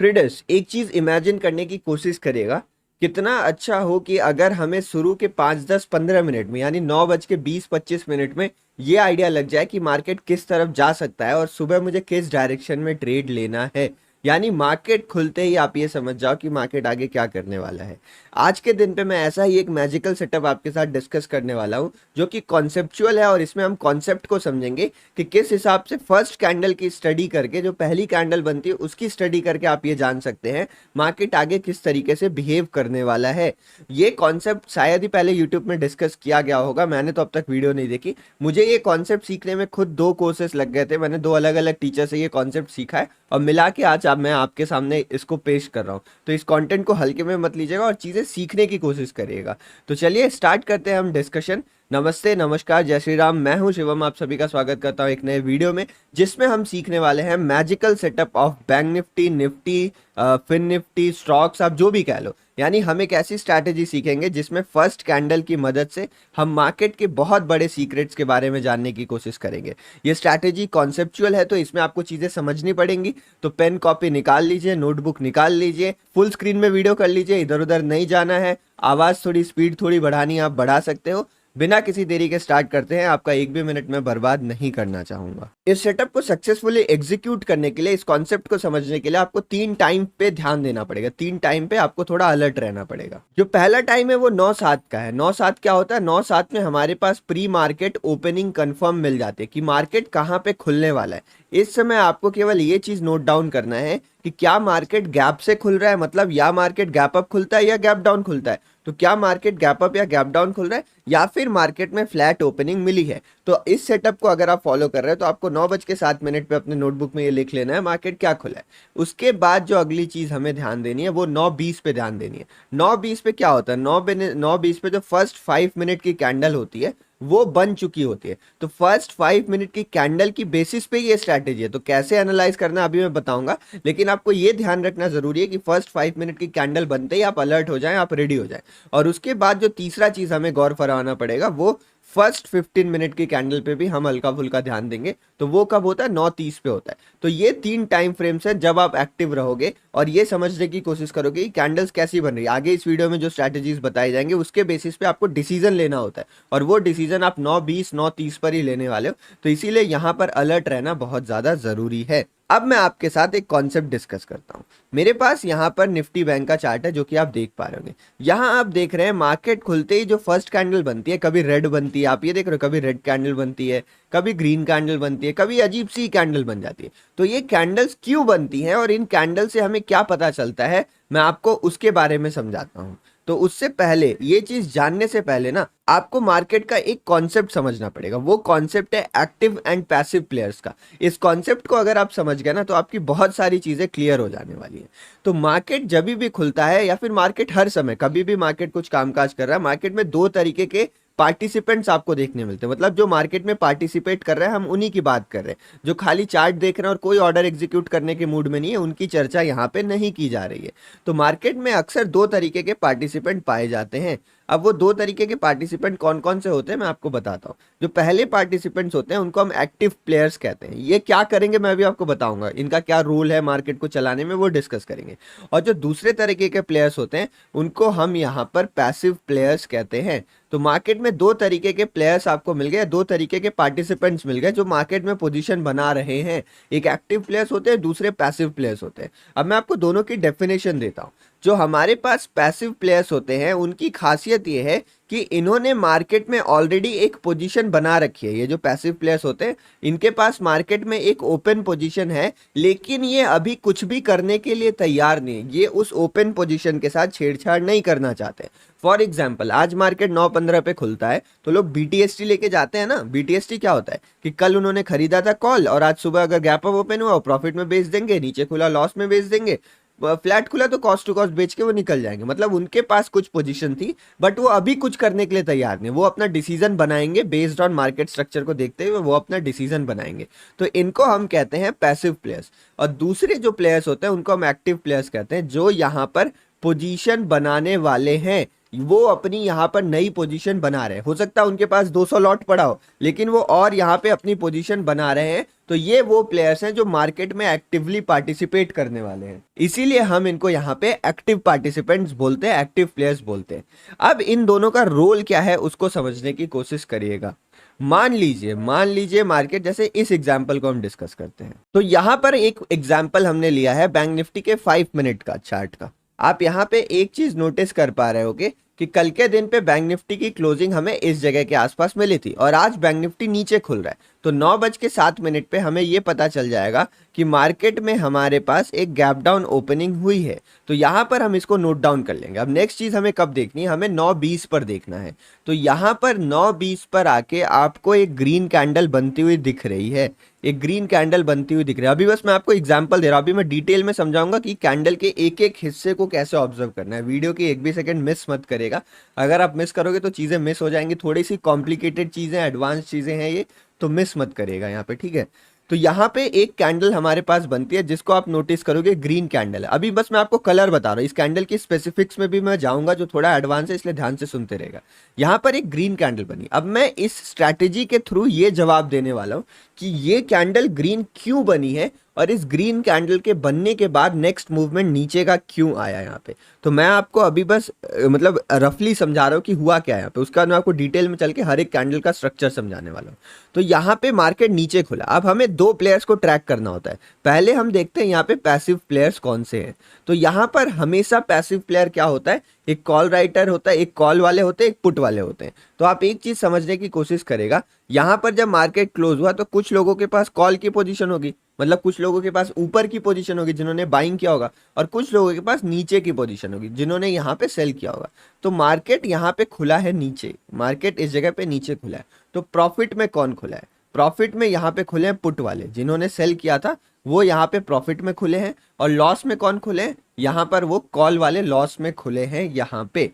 Traders एक चीज imagine करने की कोशिश करेगा, कितना अच्छा हो कि अगर हमें शुरू के 5, 10, 15 मिनट में यानी 9:20, 25 मिनट में ये आइडिया लग जाए कि मार्केट किस तरफ जा सकता है और सुबह मुझे किस डायरेक्शन में ट्रेड लेना है। यानी मार्केट खुलते ही आप ये समझ जाओ कि मार्केट आगे क्या करने वाला है। आज के दिन पे मैं ऐसा ही एक मैजिकल सेटअप आपके साथ डिस्कस करने वाला हूँ जो कि कॉन्सेप्चुअल है, और इसमें हम कॉन्सेप्ट को समझेंगे कि किस हिसाब से फर्स्ट कैंडल की स्टडी करके, जो पहली कैंडल बनती है उसकी स्टडी करके आप ये जान सकते हैं मार्केट आगे किस तरीके से बिहेव करने वाला है। ये कॉन्सेप्ट शायद ही पहले यूट्यूब में डिस्कस किया गया होगा, मैंने तो अब तक वीडियो नहीं देखी। मुझे ये कॉन्सेप्ट सीखने में खुद 2 कोर्सेस लग गए थे, मैंने 2 अलग अलग टीचर से ये कॉन्सेप्ट सीखा है और मिला के आज अब मैं आपके सामने इसको पेश कर रहा हूँ। तो इस कंटेंट को हल्के में मत लीजिएगा और चीज़ें सीखने की कोशिश करिएगा। तो चलिए स्टार्ट करते हैं हम डिस्कशन। नमस्ते, नमस्कार, जय श्री राम। मैं हूं शिवम, आप सभी का स्वागत करता हूं एक नए वीडियो में जिसमें हम सीखने वाले हैं magical setup of Bank Nifty, Nifty, Fin Nifty, stocks, आप जो भी कह लो। यानी हम एक ऐसी स्ट्रैटेजी सीखेंगे जिसमें फर्स्ट कैंडल की मदद से हम मार्केट के बहुत बड़े सीक्रेट्स के बारे में जानने की कोशिश करेंगे। ये स्ट्रैटेजी कॉन्सेप्चुअल है तो इसमें आपको चीज़ें समझनी पड़ेंगी। तो पेन कॉपी निकाल लीजिए, नोटबुक निकाल लीजिए, फुल स्क्रीन में वीडियो कर लीजिए, इधर उधर नहीं जाना है। आवाज़ थोड़ी, स्पीड थोड़ी बढ़ानी है, आप बढ़ा सकते हो। बिना किसी देरी के स्टार्ट करते हैं, आपका एक भी मिनट में बर्बाद नहीं करना चाहूंगा। इस सेटअप को सक्सेसफुली एग्जीक्यूट करने के लिए, इस कॉन्सेप्ट को समझने के लिए आपको 3 टाइम पे ध्यान देना पड़ेगा। 3 टाइम पे आपको थोड़ा अलर्ट रहना पड़ेगा। जो पहला टाइम है वो 9-7 का है। 9-7 क्या होता है? 9-7 में हमारे पास प्री मार्केट ओपनिंग कंफर्म मिल जाती है कि मार्केट कहाँ पे खुलने वाला है। इस समय आपको केवल ये चीज नोट डाउन करना है कि क्या मार्केट गैप से खुल रहा है, मतलब या मार्केट गैप अप खुलता है या गैप डाउन खुलता है। तो क्या मार्केट गैप अप या गैप डाउन खुल रहा है, या फिर मार्केट में फ्लैट ओपनिंग मिली है। तो इस सेटअप को अगर आप फॉलो कर रहे हो तो आपको 9:07 पे अपने नोटबुक में ये लिख लेना है मार्केट क्या खुला है। उसके बाद जो अगली चीज हमें ध्यान देनी है वो 9:20 पे ध्यान देनी है। 9:20 पे क्या होता है? 9:20 पे जो फर्स्ट 5 मिनट की कैंडल होती है वो बन चुकी होती है। तो फर्स्ट 5 मिनट की कैंडल की बेसिस पे ये स्ट्रैटेजी है। तो कैसे एनालाइज करना अभी मैं बताऊंगा, लेकिन आपको ये ध्यान रखना जरूरी है कि फर्स्ट 5 मिनट की कैंडल बनते ही आप अलर्ट हो जाएं, आप रेडी हो जाएं। और उसके बाद जो तीसरा चीज हमें गौर फरमाना पड़ेगा वो फर्स्ट 15 मिनट की कैंडल पे भी हम हल्का फुल्का ध्यान देंगे। तो वो कब होता है? 9:30 पे होता है। तो ये 3 टाइम फ्रेम्स है जब आप एक्टिव रहोगे और ये समझने की कोशिश करोगे कि कैंडल्स कैसी बन रही है। आगे इस वीडियो में जो स्ट्रैटेजीज बताए जाएंगे उसके बेसिस पे आपको डिसीजन लेना होता है, और वो डिसीजन आप 9:20, 9:30 पर ही लेने वाले हो। तो इसीलिए यहाँ पर अलर्ट रहना बहुत ज्यादा जरूरी है। अब मैं आपके साथ एक कॉन्सेप्ट डिस्कस करता हूं। मेरे पास यहाँ पर निफ्टी बैंक का चार्ट है जो कि आप देख पा रहे होंगे। यहाँ आप देख रहे हैं मार्केट खुलते ही जो फर्स्ट कैंडल बनती है, कभी रेड बनती है, आप ये देख रहे हो, कभी रेड कैंडल बनती है, कभी ग्रीन कैंडल बनती है, कभी अजीब सी कैंडल बन जाती है। तो ये कैंडल्स क्यों बनती हैं और इन कैंडल से हमें क्या पता चलता है, मैं आपको उसके बारे में समझाता हूँ। तो उससे पहले, ये चीज जानने से पहले ना, आपको मार्केट का एक कॉन्सेप्ट समझना पड़ेगा। वो कॉन्सेप्ट है एक्टिव एंड पैसिव प्लेयर्स का। इस कॉन्सेप्ट को अगर आप समझ गए ना तो आपकी बहुत सारी चीजें क्लियर हो जाने वाली है। तो मार्केट जब भी खुलता है, या फिर मार्केट हर समय कभी भी मार्केट कुछ कामकाज कर रहा है, मार्केट में 2 तरीके के पार्टिसिपेंट्स आपको देखने मिलते हैं। मतलब जो मार्केट में पार्टिसिपेट कर रहे हैं, हम उन्हीं की बात कर रहे हैं। जो खाली चार्ट देख रहे हैं और कोई ऑर्डर एग्जीक्यूट करने के मूड में नहीं है, उनकी चर्चा यहाँ पे नहीं की जा रही है। तो मार्केट में अक्सर 2 तरीके के पार्टिसिपेंट पाए जाते हैं। अब वो 2 तरीके के पार्टिसिपेंट कौन कौन से होते हैं मैं आपको बताता हूँ। जो पहले पार्टिसिपेंट्स होते हैं उनको हम एक्टिव प्लेयर्स कहते हैं। ये क्या करेंगे मैं भी आपको बताऊंगा, इनका क्या रोल है मार्केट को चलाने में वो डिस्कस करेंगे। और जो दूसरे तरीके के प्लेयर्स होते हैं उनको हम यहाँ पर पैसिव प्लेयर्स कहते हैं। तो मार्केट में 2 तरीके के प्लेयर्स आपको मिल गए, 2 तरीके के पार्टिसिपेंट्स मिल गए जो मार्केट में पोजीशन बना रहे हैं। एक एक्टिव प्लेयर्स होते हैं, दूसरे पैसिव प्लेयर्स होते हैं। अब मैं आपको दोनों की डेफिनेशन देता हूं। जो हमारे पास पैसिव प्लेयर्स होते हैं उनकी खासियत ये है कि इन्होंने मार्केट में ऑलरेडी एक पोजीशन बना रखी है। ये जो पैसिव प्लेयर्स होते हैं इनके पास मार्केट में एक ओपन पोजीशन है, लेकिन ये अभी कुछ भी करने के लिए तैयार नहीं है। ये उस ओपन पोजीशन के साथ छेड़छाड़ नहीं करना चाहते। फॉर एग्जाम्पल, आज मार्केट 9:15 पे खुलता है तो लोग BTST लेके जाते हैं ना। BTST क्या होता है कि कल उन्होंने खरीदा था कॉल और आज सुबह अगर गैप अप ओपन हुआ प्रॉफिट में बेच देंगे, नीचे खुला लॉस में बेच देंगे, फ्लैट खुला तो कॉस्ट टू कॉस्ट बेच के वो निकल जाएंगे। मतलब उनके पास कुछ पोजीशन थी बट वो अभी कुछ करने के लिए तैयार नहीं। वो अपना डिसीजन बनाएंगे बेस्ड ऑन मार्केट स्ट्रक्चर को देखते हुए, वो अपना डिसीजन बनाएंगे। तो इनको हम कहते हैं पैसिव प्लेयर्स। और दूसरे जो प्लेयर्स होते हैं उनको हम एक्टिव प्लेयर्स कहते हैं, जो यहाँ पर पोजीशन बनाने वाले हैं। वो अपनी यहाँ पर नई पोजीशन बना रहे हैं। हो सकता है उनके पास 200 लॉट पड़ा हो, लेकिन वो और यहाँ पे अपनी पोजीशन बना रहे हैं। तो ये वो प्लेयर्स हैं जो मार्केट में एक्टिवली पार्टिसिपेट करने वाले हैं, इसीलिए हम इनको यहाँ पे एक्टिव पार्टिसिपेंट्स बोलते हैं, एक्टिव प्लेयर्स बोलते हैं। अब इन दोनों का रोल क्या है उसको समझने की कोशिश करिएगा। मान लीजिए मार्केट, जैसे इस एग्जांपल को हम डिस्कस करते हैं। तो यहाँ पर एक एग्जांपल हमने लिया है बैंक निफ्टी के 5 मिनट का चार्ट का। आप यहाँ पे एक चीज नोटिस कर पा रहे होगे कि कल के दिन पे बैंक निफ्टी की क्लोजिंग हमें इस जगह के आसपास मिली थी और आज बैंक निफ्टी नीचे खुल रहा है। तो 9:07 पे हमें ये पता चल जाएगा कि मार्केट में हमारे पास एक गैप डाउन ओपनिंग हुई है। तो यहाँ पर हम इसको नोट डाउन कर लेंगे। अब नेक्स्ट चीज हमें कब देखनी है, हमें 9:20 पर देखना है। तो यहाँ पर 9:20 पर आके आपको एक ग्रीन कैंडल बनती हुई दिख रही है, एक ग्रीन कैंडल बनती हुई दिख रही है। अभी बस मैं आपको एग्जांपल दे रहा हूँ, अभी मैं डिटेल में समझाऊंगा कि कैंडल के एक एक हिस्से को कैसे ऑब्जर्व करना है। वीडियो की एक भी सेकंड मिस मत करेगा, अगर आप मिस करोगे तो चीज़ें मिस हो जाएंगी। थोड़ी सी कॉम्प्लिकेटेड चीज़ें, एडवांस चीज़ें हैं ये, तो मिस मत करिएगा यहाँ पे, ठीक है। तो यहाँ पे एक कैंडल हमारे पास बनती है जिसको आप नोटिस करोगे ग्रीन कैंडल है। अभी बस मैं आपको कलर बता रहा हूँ, इस कैंडल की स्पेसिफिक्स में भी मैं जाऊंगा जो थोड़ा एडवांस है, इसलिए ध्यान से सुनते रहेगा। यहाँ पर एक ग्रीन कैंडल बनी। अब मैं इस स्ट्रैटेजी के थ्रू ये जवाब देने वाला हूँ कि ये कैंडल ग्रीन क्यों बनी है और इस ग्रीन कैंडल के बनने के बाद नेक्स्ट मूवमेंट नीचे का क्यों आया यहाँ पे। तो मैं आपको अभी बस मतलब रफली समझा रहा हूँ कि हुआ क्या है यहाँ पे, उसका मैं आपको डिटेल में चल के हर एक कैंडल का स्ट्रक्चर समझाने वाला हूँ। तो यहाँ पे मार्केट नीचे खुला। अब हमें दो प्लेयर्स को ट्रैक करना होता है। पहले हम देखते हैं यहाँ पे पैसिव प्लेयर्स कौन से हैं। तो यहाँ पर हमेशा पैसिव प्लेयर क्या होता है, एक कॉल राइटर होता है, एक कॉल वाले होते हैं, एक पुट वाले होते हैं। तो आप एक चीज समझने की कोशिश करेगा, यहाँ पर जब मार्केट क्लोज हुआ तो कुछ लोगों के पास कॉल की पोजीशन होगी, मतलब कुछ लोगों के पास ऊपर की पोजीशन होगी जिन्होंने बाइंग किया होगा, और कुछ लोगों के पास नीचे की पोजीशन होगी जिन्होंने यहाँ पे सेल किया होगा। तो मार्केट यहाँ पे खुला है नीचे, मार्केट इस जगह पे नीचे खुला है। तो प्रॉफिट में कौन खुला है, प्रॉफिट में यहाँ पे खुले हैं पुट वाले, जिन्होंने सेल किया था वो यहाँ पे प्रॉफिट में खुले हैं। और लॉस में कौन खुले हैं, यहाँ पर वो कॉल वाले लॉस में खुले हैं यहाँ पे।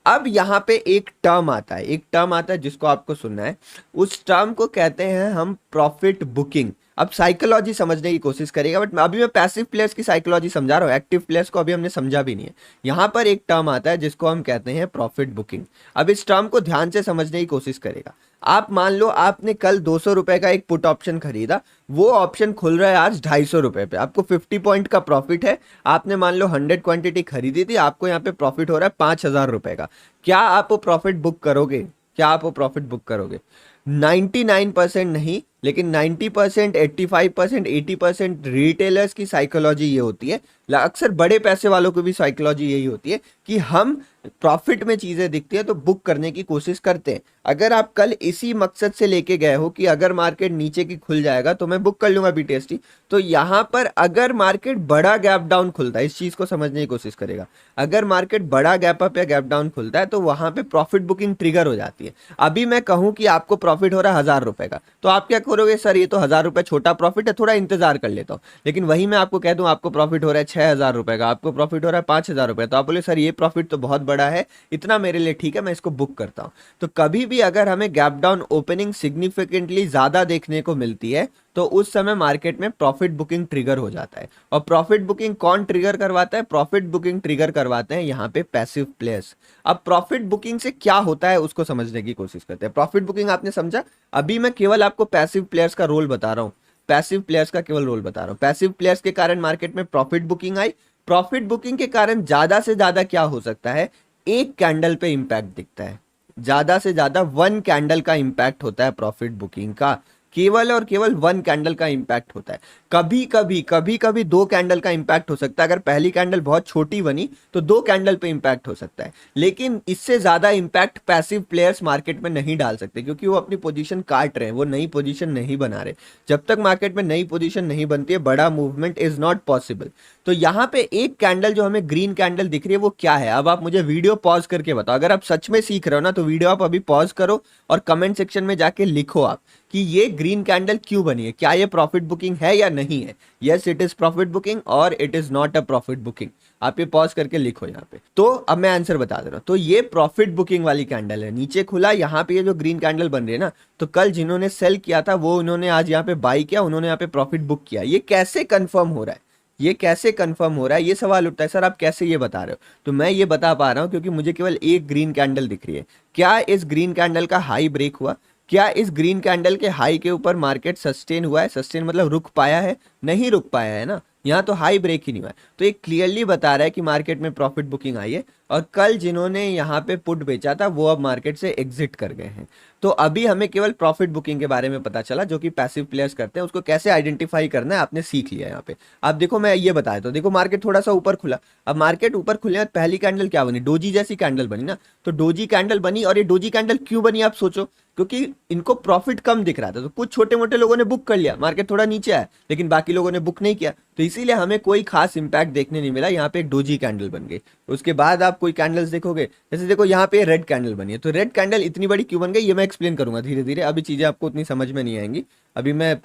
अब यहाँ पे एक टर्म आता है, एक टर्म आता है जिसको आपको सुनना है। उस टर्म को कहते हैं हम प्रॉफिट बुकिंग। अब साइकोलॉजी समझने की कोशिश करेगा, बट अभी मैं पैसिव प्लेयर्स की साइकोलॉजी समझा रहा हूँ, एक्टिव प्लेयर्स को अभी हमने समझा भी नहीं है। यहाँ पर एक टर्म आता है जिसको हम कहते हैं प्रॉफिट बुकिंग। अब इस टर्म को ध्यान से समझने की कोशिश करेगा। आप मान लो आपने कल 200 रुपए का एक पुट ऑप्शन खरीदा, वो ऑप्शन खुल रहा है आज 250 रुपए पे, आपको 50 पॉइंट का प्रॉफिट है। आपने मान लो 100 क्वांटिटी खरीदी थी, आपको यहाँ पे प्रॉफिट हो रहा है 5,000 रुपए का। क्या आप वो प्रॉफिट बुक करोगे, क्या आप वो प्रॉफिट बुक करोगे? 99% नहीं, लेकिन 90%, 85%, 80% रिटेलर्स की साइकोलॉजी ये होती है, अक्सर बड़े पैसे वालों की भी साइकोलॉजी यही होती है कि हम प्रॉफिट में चीजें दिखती है तो बुक करने की कोशिश करते हैं। अगर आप कल इसी मकसद से लेके गए हो कि अगर मार्केट नीचे की खुल जाएगा तो मैं बुक कर लूंगा BTST, तो यहां पर अगर मार्केट बड़ा गैप डाउन खुलता है, इस चीज को समझने की कोशिश करेगा, अगर मार्केट बड़ा गैप अप या गैप डाउन खुलता है तो वहां पे प्रॉफिट बुकिंग ट्रिगर हो जाती है। अभी मैं कहूं कि आपको प्रॉफिट हो रहा है 1,000 रुपए का, तो आप क्या करोगे, सर ये तो 1,000 रुपए छोटा प्रॉफिट है, थोड़ा इंतजार कर लेता हूँ। लेकिन वही मैं आपको कह दूं आपको प्रॉफिट हो रहा है 6,000 रुपए का, आपको प्रॉफिट हो रहा है 5,000 रुपए, तो आप बोले सर ये प्रॉफिट तो बहुत बड़ा है, इतना मेरे लिए ठीक है, मैं इसको बुक करता हूं। तो कभी भी अगर हमें गैप डाउन ओपनिंग सिग्निफिकेंटली ज्यादा देखने को मिलती है तो उस समय मार्केट में प्रॉफिट बुकिंग ट्रिगर हो जाता है। और प्रॉफिट बुकिंग कौन ट्रिगर करवाता है, प्रॉफिट बुकिंग ट्रिगर करवाते हैं यहाँ पे पैसिव प्लेयर्स। अब प्रॉफिट बुकिंग से क्या होता है उसको समझने की कोशिश करते हैं। प्रॉफिट बुकिंग आपने समझा, अभी मैं केवल आपको पैसिव प्लेयर्स का रोल बता रहा हूँ, पैसिव प्लेयर्स का केवल रोल बता रहा हूँ। पैसिव प्लेयर्स के कारण मार्केट में प्रॉफिट बुकिंग आई। प्रॉफिट बुकिंग के कारण ज्यादा से ज्यादा क्या हो सकता है, एक कैंडल पे इंपैक्ट दिखता है, ज्यादा से ज्यादा 1 कैंडल का इंपैक्ट होता है प्रॉफिट बुकिंग का, केवल और केवल 1 कैंडल का इंपैक्ट होता है। कभी कभी 2 कैंडल का इंपैक्ट हो सकता है, अगर पहली कैंडल बहुत छोटी बनी तो 2 कैंडल पे इंपैक्ट हो सकता है, लेकिन इससे ज्यादा इंपैक्ट पैसिव प्लेयर्स मार्केट में नहीं डाल सकते क्योंकि वो अपनी पोजीशन काट रहे हैं, वो नई पोजीशन नहीं बना रहे। जब तक मार्केट में नई पोजीशन नहीं बनती है बड़ा मूवमेंट इज नॉट पॉसिबल। तो यहाँ पे एक कैंडल जो हमें ग्रीन कैंडल दिख रही है वो क्या है, अब आप मुझे वीडियो पॉज करके बताओ। अगर आप सच में सीख रहे हो ना तो वीडियो आप अभी पॉज करो और कमेंट सेक्शन में जाके लिखो आप कि ये ग्रीन कैंडल क्यों बनी है, क्या ये प्रॉफिट बुकिंग है या नहीं है। Yes it is profit booking और it is not a profit booking. आप ये पॉज करके लिखो यहाँ पे। तो अब मैं आंसर बता दे रहा हूँ। तो ये प्रॉफिट बुकिंग वाली कैंडल है, नीचे खुला, यहाँ पे ये जो ग्रीन कैंडल बन रही है ना, तो कल जिन्होंने सेल किया था वो उन्होंने आज यहाँ पे बाई किया, उन्होंने यहाँ पे प्रॉफिट बुक किया। ये कैसे कंफर्म हो रहा है, ये कैसे कंफर्म हो रहा है, ये सवाल उठता है, सर आप कैसे ये बता रहे हो? तो मैं ये बता पा रहा हूँ क्योंकि मुझे केवल एक ग्रीन कैंडल दिख रही है। क्या इस ग्रीन कैंडल का हाई ब्रेक हुआ? क्या इस ग्रीन कैंडल के हाई के ऊपर मार्केट सस्टेन हुआ है? सस्टेन मतलब रुक पाया है? नहीं रुक पाया है ना, यहाँ तो हाई ब्रेक ही नहीं हुआ है। तो ये क्लियरली बता रहा है कि मार्केट में प्रॉफिट बुकिंग आई है, और कल जिन्होंने यहाँ पे पुट बेचा था वो अब मार्केट से एग्जिट कर गए हैं। तो अभी हमें केवल प्रॉफिट बुकिंग के बारे में पता चला, जो कि पैसिव प्लेयर्स करते हैं। उसको कैसे आइडेंटिफाई करना है आपने सीख लिया यहाँ पे। अब देखो मैं ये बताया, तो देखो मार्केट थोड़ा सा ऊपर खुला। अब मार्केट ऊपर खुलने बाद पहली कैंडल क्या बनी? डोजी जैसी कैंडल बनी ना। तो डोजी कैंडल बनी, और ये डोजी कैंडल क्यों बनी आप सोचो? क्योंकि इनको प्रॉफिट कम दिख रहा था, तो कुछ छोटे मोटे लोगों ने बुक कर लिया, मार्केट थोड़ा नीचे आया, लेकिन बाकी लोगों ने बुक नहीं किया, तो इसीलिए हमें कोई खास इंपैक्ट देखने नहीं मिला। यहाँ पे एक डोजी कैंडल बन गई। उसके बाद आप कोई कैंडल्स देखोगे, जैसे देखो यहाँ पे रेड कैंडल बनी है। तो रेड कैंडल इतनी बड़ी क्यों बन गई ये मैं एक्सप्लेन करूंगा धीरे धीरे, अभी चीजें आपको उतनी समझ में नहीं आएंगी। अभी मैं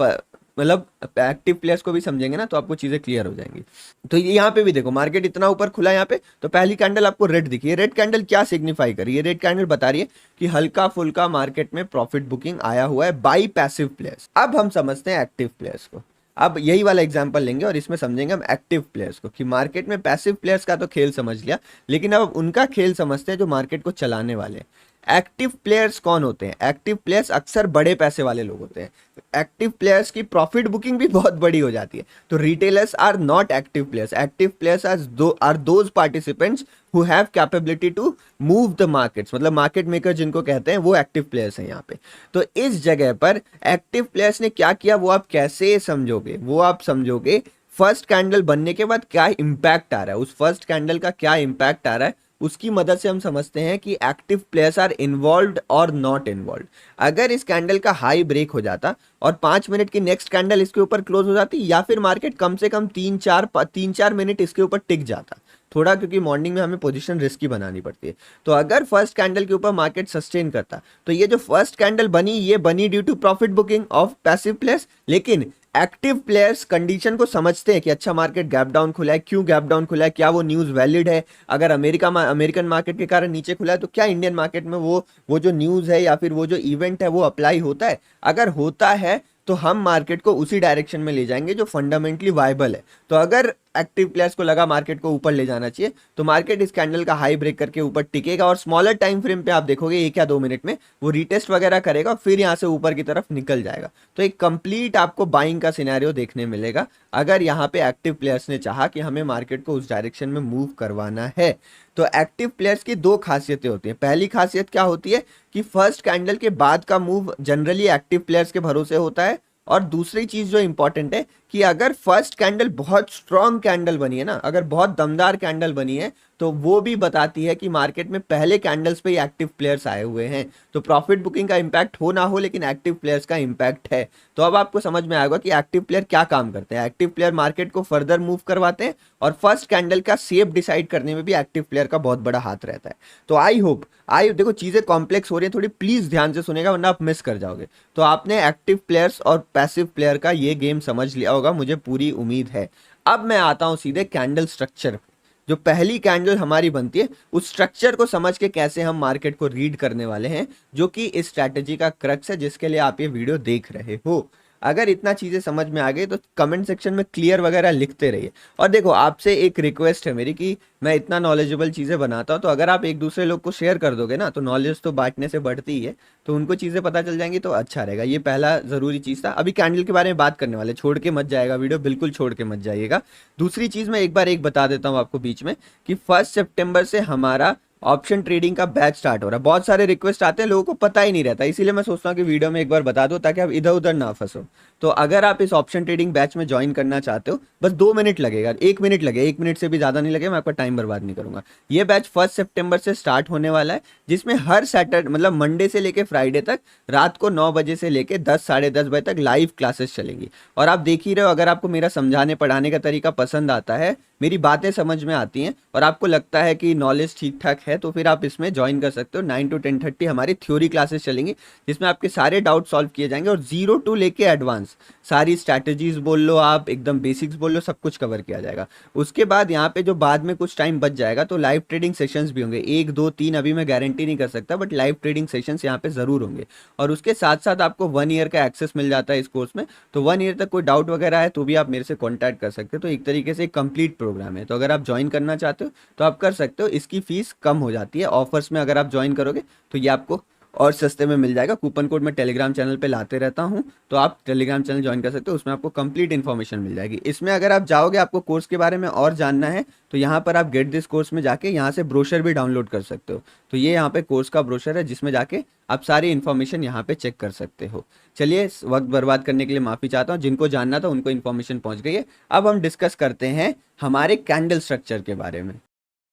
मतलब एक्टिव प्लेयर्स को भी समझेंगे ना, तो आपको चीजें क्लियर हो जाएंगी। तो ये यहाँ पे भी देखो मार्केट इतना ऊपर खुला यहाँ पे, तो पहली कैंडल आपको रेड दिखी है। रेड कैंडल क्या सिग्निफाई कर रही है? रेड कैंडल बता रही है कि हल्का फुल्का मार्केट में प्रॉफिट बुकिंग आया हुआ है बाई पैसिव प्लेयर्स। अब हम समझते हैं एक्टिव प्लेयर्स को। अब यही वाला एग्जांपल लेंगे और इसमें समझेंगे हम एक्टिव प्लेयर्स को, कि मार्केट में पैसिव प्लेयर्स का तो खेल समझ लिया, लेकिन अब उनका खेल समझते हैं जो मार्केट को चलाने वाले हैं। एक्टिव प्लेयर्स कौन होते हैं? एक्टिव प्लेयर्स अक्सर बड़े पैसे वाले लोग होते हैं। एक्टिव प्लेयर्स की प्रॉफिट बुकिंग भी बहुत बड़ी हो जाती है। तो retailers are not active players. Active players are those participants who have capability to move the markets, मतलब मार्केट मेकर जिनको कहते हैं, वो एक्टिव प्लेयर्स हैं यहाँ पे। तो इस जगह पर एक्टिव प्लेयर्स ने क्या किया वो आप कैसे समझोगे? वो आप समझोगे फर्स्ट कैंडल बनने के बाद क्या इंपैक्ट आ रहा है, उस फर्स्ट कैंडल का क्या इंपैक्ट आ रहा है, उसकी मदद से हम समझते हैं कि एक्टिव प्लेयर्स आर इन्वॉल्व्ड और नॉट इन्वॉल्व्ड। अगर इस कैंडल का हाई ब्रेक हो जाता और 5 मिनट की नेक्स्ट कैंडल इसके ऊपर क्लोज हो जाती, या फिर मार्केट कम से कम 3-4 मिनट इसके ऊपर टिक जाता थोड़ा, क्योंकि मॉर्निंग में हमें पोजीशन रिस्की बनानी पड़ती है। तो अगर फर्स्ट कैंडल के ऊपर मार्केट सस्टेन करता, तो ये जो फर्स्ट कैंडल बनी ये बनी due to profit booking of passive players. लेकिन एक्टिव प्लेयर्स कंडीशन को समझते हैं कि अच्छा मार्केट गैप डाउन खुला है, क्यों गैप डाउन खुला है, क्या वो न्यूज़ वैलिड है, अगर अमेरिकन मार्केट के कारण नीचे खुला है तो क्या इंडियन मार्केट में वो जो न्यूज़ है या फिर वो जो इवेंट है वो अप्लाई होता है। अगर होता है तो हम मार्केट को उसी डायरेक्शन में ले जाएंगे जो फंडामेंटली वायबल है। तो अगर एक्टिव प्लेयर्स को लगा मार्केट को ऊपर ले जाना चाहिए, तो मार्केट इस कैंडल का हाई ब्रेक करके ऊपर टिकेगा, और स्मॉलर टाइम फ्रेम पे आप देखोगे 1 या 2 मिनट में वो रीटेस्ट वगैरह करेगा, फिर यहाँ से ऊपर की तरफ निकल जाएगा। तो एक कंप्लीट आपको बाइंग का सिनेरियो देखने मिलेगा अगर यहाँ पे एक्टिव प्लेयर्स ने चाहा कि हमें मार्केट को उस डायरेक्शन में मूव करवाना है। तो एक्टिव प्लेयर्स की 2 खासियतें होती हैं। पहली खासियत क्या होती है कि फर्स्ट कैंडल के बाद का मूव जनरली एक्टिव प्लेयर्स के भरोसे होता है, और दूसरी चीज जो इंपॉर्टेंट है कि अगर फर्स्ट कैंडल बहुत स्ट्रॉन्ग कैंडल बनी है ना, अगर बहुत दमदार कैंडल बनी है, तो वो भी बताती है कि मार्केट में पहले कैंडल्स पे ही एक्टिव प्लेयर्स आए हुए हैं। तो प्रॉफिट बुकिंग का इंपैक्ट हो ना हो, लेकिन एक्टिव प्लेयर्स का इंपैक्ट है। तो अब आपको समझ में आएगा कि एक्टिव प्लेयर क्या काम करते हैं। एक्टिव प्लेयर मार्केट को फर्दर मूव करवाते हैं, और फर्स्ट कैंडल का शेप डिसाइड करने में भी एक्टिव प्लेयर का बहुत बड़ा हाथ रहता है। तो आई देखो चीजें कॉम्प्लेक्स हो रही है थोड़ी, प्लीज ध्यान से सुनेगा वरना आप मिस कर जाओगे। तो आपने एक्टिव प्लेयर्स और पैसिव प्लेयर का ये गेम समझ लिया होगा, मुझे पूरी उम्मीद है। अब मैं आता हूं सीधे कैंडल स्ट्रक्चर। जो पहली कैंडल हमारी बनती है उस स्ट्रक्चर को समझ के कैसे हम मार्केट को रीड करने वाले हैं, जो कि इस स्ट्रैटेजी का क्रक्स है जिसके लिए आप ये वीडियो देख रहे हो। अगर इतना चीजें समझ में आ गई तो कमेंट सेक्शन में क्लियर वगैरह लिखते रहिए। और देखो आपसे एक रिक्वेस्ट है मेरी कि मैं इतना नॉलेजेबल चीज़ें बनाता हूँ, तो अगर आप एक दूसरे लोग को शेयर कर दोगे ना, तो नॉलेज तो बांटने से बढ़ती ही है, तो उनको चीज़ें पता चल जाएंगी तो अच्छा रहेगा। ये पहला ज़रूरी चीज़ था। अभी कैंडल के बारे में बात करने वाले, छोड़ के मत जाएगा वीडियो, बिल्कुल छोड़ के मत जाइएगा। दूसरी चीज़ मैं एक बार बता देता हूँ आपको बीच में कि 1 सितंबर से हमारा ऑप्शन ट्रेडिंग का बैच स्टार्ट हो रहा है। बहुत सारे रिक्वेस्ट आते हैं, लोगों को पता ही नहीं रहता, इसीलिए मैं सोचता हूँ कि वीडियो में एक बार बता दो ताकि आप इधर उधर ना फंसो। तो अगर आप इस ऑप्शन ट्रेडिंग बैच में ज्वाइन करना चाहते हो, बस 2 मिनट लगेगा, 1 मिनट लगेगा, 1 मिनट से भी ज़्यादा नहीं लगेगा, मैं आपका टाइम बर्बाद नहीं करूँगा। ये बैच 1 सितंबर से स्टार्ट होने वाला है, जिसमें हर सैटरडे मतलब मंडे से लेकर फ्राइडे तक रात को 9 बजे से लेकर 10 साढ़े 10 बजे तक लाइव क्लासेस चलेंगी। और आप देख ही रहे हो, अगर आपको मेरा समझाने पढ़ाने का तरीका पसंद आता है, मेरी बातें समझ में आती हैं और आपको लगता है कि नॉलेज ठीक ठाक है, तो फिर आप इसमें ज्वाइन कर सकते हो। 9 to 10:30 हमारी थ्योरी क्लासेस चलेंगी, जिसमें आपके सारे डाउट सॉल्व किए जाएंगे, और 0 to लेके एडवांस फंडामेंटल्स, सारी स्ट्रैटेजीज बोल लो, आप एकदम बेसिक्स बोल लो, सब कुछ कवर किया जाएगा। उसके बाद यहाँ पे जो बाद में कुछ टाइम बच जाएगा तो लाइव ट्रेडिंग सेशंस भी होंगे, 1 2 3 अभी मैं गारंटी नहीं कर सकता, बट लाइव ट्रेडिंग सेशंस यहाँ पे जरूर होंगे। और उसके साथ साथ आपको 1 ईयर का एक्सेस मिल जाता है इस कोर्स में, तो 1 ईयर तक कोई डाउट वगैरह है तो भी आप मेरे से कॉन्टैक्ट कर सकते हो। तो एक तरीके से एक कंप्लीट प्रोग्राम है, तो अगर आप ज्वाइन करना चाहते हो तो आप कर सकते हो। इसकी फीस कम हो जाती है ऑफर्स में, अगर आप ज्वाइन करोगे तो ये आपको और सस्ते में मिल जाएगा। कूपन कोड मैं टेलीग्राम चैनल पे लाते रहता हूँ, तो आप टेलीग्राम चैनल ज्वाइन कर सकते हो, उसमें आपको कंप्लीट इन्फॉर्मेशन मिल जाएगी। इसमें अगर आप जाओगे, आपको कोर्स के बारे में और जानना है, तो यहाँ पर आप गेट दिस कोर्स में जाके यहाँ से ब्रोशर भी डाउनलोड कर सकते हो। तो ये यहाँ पे कोर्स का ब्रोशर है जिसमें जाके आप सारी इन्फॉर्मेशन यहाँ पे चेक कर सकते हो। चलिए, वक्त बर्बाद करने के लिए माफ़ी चाहता हूँ, जिनको जानना था उनको इन्फॉर्मेशन पहुँच गई है। अब हम डिस्कस करते हैं हमारे कैंडल स्ट्रक्चर के बारे में।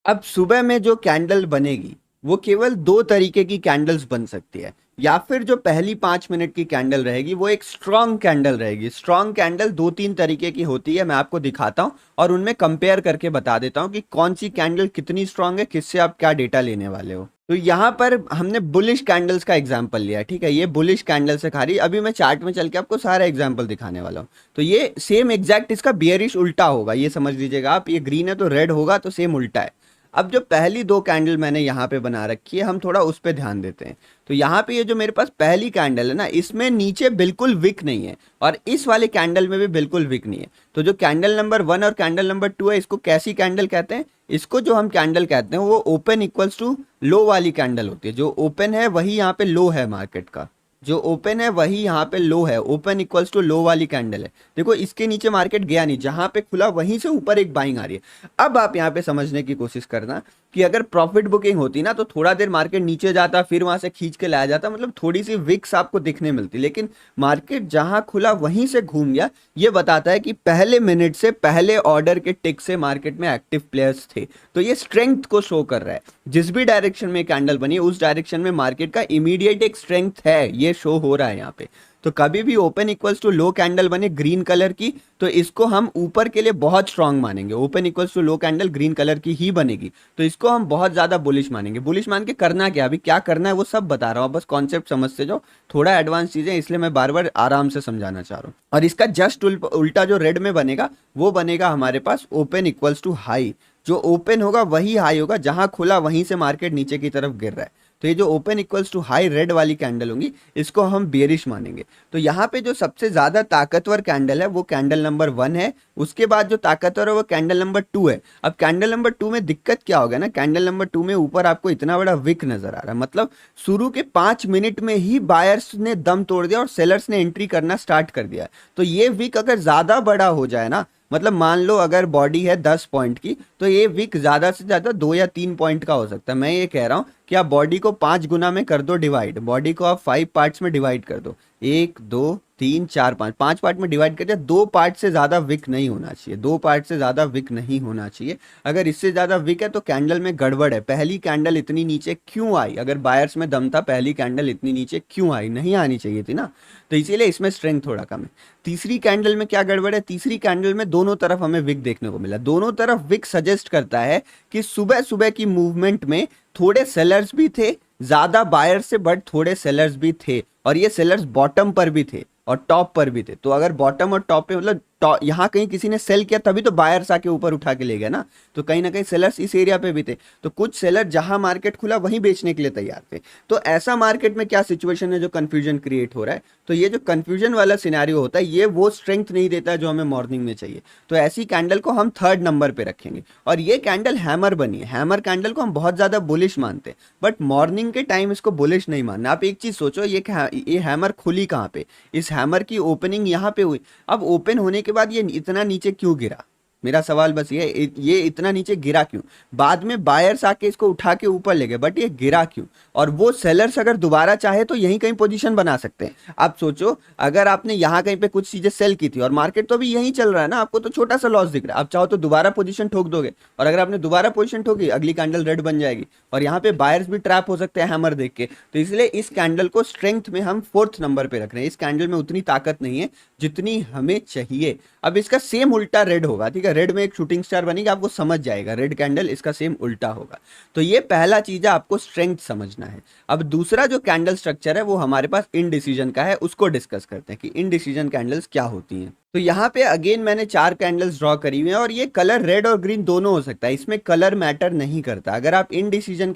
अब सुबह में जो कैंडल बनेगी वो केवल 2 तरीके की कैंडल्स बन सकती है। या फिर जो पहली 5 मिनट की कैंडल रहेगी वो एक स्ट्रॉन्ग कैंडल रहेगी। स्ट्रॉन्ग कैंडल 2 3 तरीके की होती है, मैं आपको दिखाता हूं और उनमें कंपेयर करके बता देता हूं कि कौन सी कैंडल कितनी स्ट्रॉन्ग है, किससे आप क्या डेटा लेने वाले हो। तो यहाँ पर हमने बुलिश कैंडल्स का एग्जाम्पल लिया है, ठीक है। ये बुलिश कैंडल से खा रही है। अभी मैं चार्ट में चल के आपको सारा एग्जाम्पल दिखाने वाला हूँ। तो ये सेम एग्जैक्ट इसका बियरिश उल्टा होगा, ये समझ लीजिएगा आप। ये ग्रीन है तो रेड होगा, तो सेम उल्टा है। अब जो पहली 2 कैंडल मैंने यहाँ पे बना रखी है, हम थोड़ा उस पे ध्यान देते हैं। तो यहाँ पे ये जो मेरे पास पहली कैंडल है ना, इसमें नीचे बिल्कुल विक नहीं है और इस वाले कैंडल में भी बिल्कुल विक नहीं है। तो जो कैंडल नंबर 1 और कैंडल नंबर 2 है, इसको कैसी कैंडल कहते हैं? इसको जो हम कैंडल कहते हैं वो ओपन इक्वल्स टू लो वाली कैंडल होती है। जो ओपन है वही यहाँ पे लो है मार्केट का, जो ओपन है वही यहाँ पे लो है। ओपन इक्वल्स टू लो वाली कैंडल है। देखो, इसके नीचे मार्केट गया नहीं, जहां पे खुला वहीं से ऊपर एक बाइंग आ रही है। अब आप यहाँ पे समझने की कोशिश करना कि अगर प्रॉफिट बुकिंग होती ना तो थोड़ा देर मार्केट नीचे जाता, फिर वहां से खींच के लाया जाता, मतलब थोड़ी सी विक्स आपको दिखने मिलती। लेकिन मार्केट जहां खुला वहीं से घूम गया, ये बताता है कि पहले मिनट से, पहले ऑर्डर के टिक से मार्केट में एक्टिव प्लेयर्स थे। तो ये स्ट्रेंथ को शो कर रहा है। जिस भी डायरेक्शन में कैंडल बनी है उस डायरेक्शन में मार्केट का इमीडिएट एक स्ट्रेंथ है, ये शो हो रहा है यहाँ पे। तो कभी भी open equals to low candle बने ग्रीन कलर की, तो इसको हम ऊपर के लिए बहुत स्ट्रांग मानेंगे। Open equals to low candle green colour की ही बनेगी, तो इसको हम बहुत ज्यादा बुलिश मानेंगे। बुलिश मान के करना क्या, अभी क्या करना है वो सब बता रहा हूँ, बस कॉन्सेप्ट समझते जाओ। थोड़ा एडवांस चीजें, इसलिए मैं बार बार आराम से समझाना चाह रहा हूँ। और इसका जस्ट उल्टा जो रेड में बनेगा वो बनेगा हमारे पास ओपन इक्वल्स टू हाई। जो ओपन होगा वही हाई होगा, जहां खुला वहीं से मार्केट नीचे की तरफ गिर रहा है। तो ये जो open equals to high red वाली कैंडल होंगी, इसको हम बेरिश मानेंगे। तो यहाँ पे जो सबसे ज्यादा ताकतवर कैंडल है वो कैंडल नंबर 1 है। उसके बाद जो ताकतवर है वो कैंडल नंबर 2 है। अब कैंडल नंबर 2 में दिक्कत क्या होगा ना, कैंडल नंबर 2 में ऊपर आपको इतना बड़ा विक नजर आ रहा है, मतलब शुरू के 5 मिनट में ही बायर्स ने दम तोड़ दिया और सेलर्स ने एंट्री करना स्टार्ट कर दिया। तो ये विक अगर ज्यादा बड़ा हो जाए ना, मतलब मान लो अगर बॉडी है 10 पॉइंट की, तो ये विक ज्यादा से ज्यादा 2 या 3 पॉइंट का हो सकता है। मैं ये कह रहा हूं कि आप बॉडी को 5 गुना में कर दो डिवाइड, बॉडी को आप 5 पार्ट्स में डिवाइड कर दो, 1 2 3 4 5, 5 पार्ट में डिवाइड कर दिया। 2 पार्ट से ज्यादा विक नहीं होना चाहिए, 2 पार्ट से ज्यादा विक नहीं होना चाहिए। अगर इससे ज्यादा विक है तो कैंडल में गड़बड़ है। पहली कैंडल इतनी नीचे क्यों आई? अगर बायर्स में दम था, पहली कैंडल इतनी नीचे क्यों आई? नहीं आनी चाहिए थी ना, तो इसीलिए इसमें स्ट्रेंथ थोड़ा कम है। तीसरी कैंडल में क्या गड़बड़ है? तीसरी कैंडल में दोनों तरफ हमें विक देखने को मिला। दोनों तरफ विक सजेस्ट करता है कि सुबह सुबह की मूवमेंट में थोड़े सेलर्स भी थे, ज्यादा बायर्स से, बट थोड़े सेलर्स भी थे। और ये सेलर्स बॉटम पर भी थे और टॉप पर भी थे। तो अगर बॉटम और टॉप पे, मतलब यहाँ कहीं किसी ने सेल किया तभी तो बायर्स आके ऊपर उठा के ले गया ना, तो कहीं ना कहीं सेलर्स इस एरिया पे भी थे। तो कुछ सेलर जहां मार्केट खुला वहीं बेचने के लिए तैयार थे। तो ऐसा मार्केट में क्या सिचुएशन है जो कंफ्यूजन क्रिएट हो रहा है? तो ये जो कंफ्यूजन वाला सिनेरियो होता है, ये वो स्ट्रेंथ नहीं देता है जो हमें मॉर्निंग में चाहिए। तो ऐसी कैंडल को हम 3rd नंबर पे रखेंगे। और ये कैंडल हैमर बनी है। हैमर कैंडल को हम बहुत ज्यादा बुलिश मानते हैं, बट मॉर्निंग के टाइम इसको बुलिश नहीं मानना। आप एक चीज सोचो, ये हैमर खुली कहाँ पे? इस हैमर की ओपनिंग यहाँ पे हुई। अब ओपन होने के बाद ये इतना नीचे क्यों गिरा? मेरा सवाल बस ये इतना नीचे गिरा क्यों? बाद में बायर्स आके इसको उठा के ऊपर ले गए, बट ये गिरा क्यों? और वो सेलर्स अगर दोबारा चाहे तो यहीं कहीं पोजीशन बना सकते हैं। आप सोचो, अगर आपने यहाँ कहीं पे कुछ चीजें सेल की थी और मार्केट तो अभी यहीं चल रहा है ना, आपको तो छोटा सा लॉस दिख रहा है, आप चाहो तो दोबारा पोजीशन ठोक दोगे। और अगर आपने दोबारा पोजीशन ठोकी, अगली कैंडल रेड बन जाएगी और यहाँ पे बायर्स भी ट्रैप हो सकते हैं हैमर देख के। तो इसलिए इस कैंडल को स्ट्रेंथ में हम 4th नंबर पे रख रहे हैं। इस कैंडल में उतनी ताकत नहीं है जितनी हमें चाहिए। अब इसका सेम उल्टा रेड होगा, ठीक है। है, रेड में एक शूटिंग स्टार बनेगी, आपको समझ जाएगा रेड कैंडल इसका सेम उल्टा होगा। तो ये पहला चीज है, आपको स्ट्रेंथ समझना है। अब दूसरा जो कैंडल स्ट्रक्चर है वो हमारे पास इनडिसीजन का है, उसको डिस्कस करते हैं कि इनडिसीजन कैंडल्स क्या होती हैं। तो यहाँ पे अगेन मैंने 4 कैंडल्स ड्रॉ करी हुई हैं और ये कलर रेड और ग्रीन दोनों हो सकता है, इसमें कलर मैटर नहीं करता। अगर आप इनडिसीजन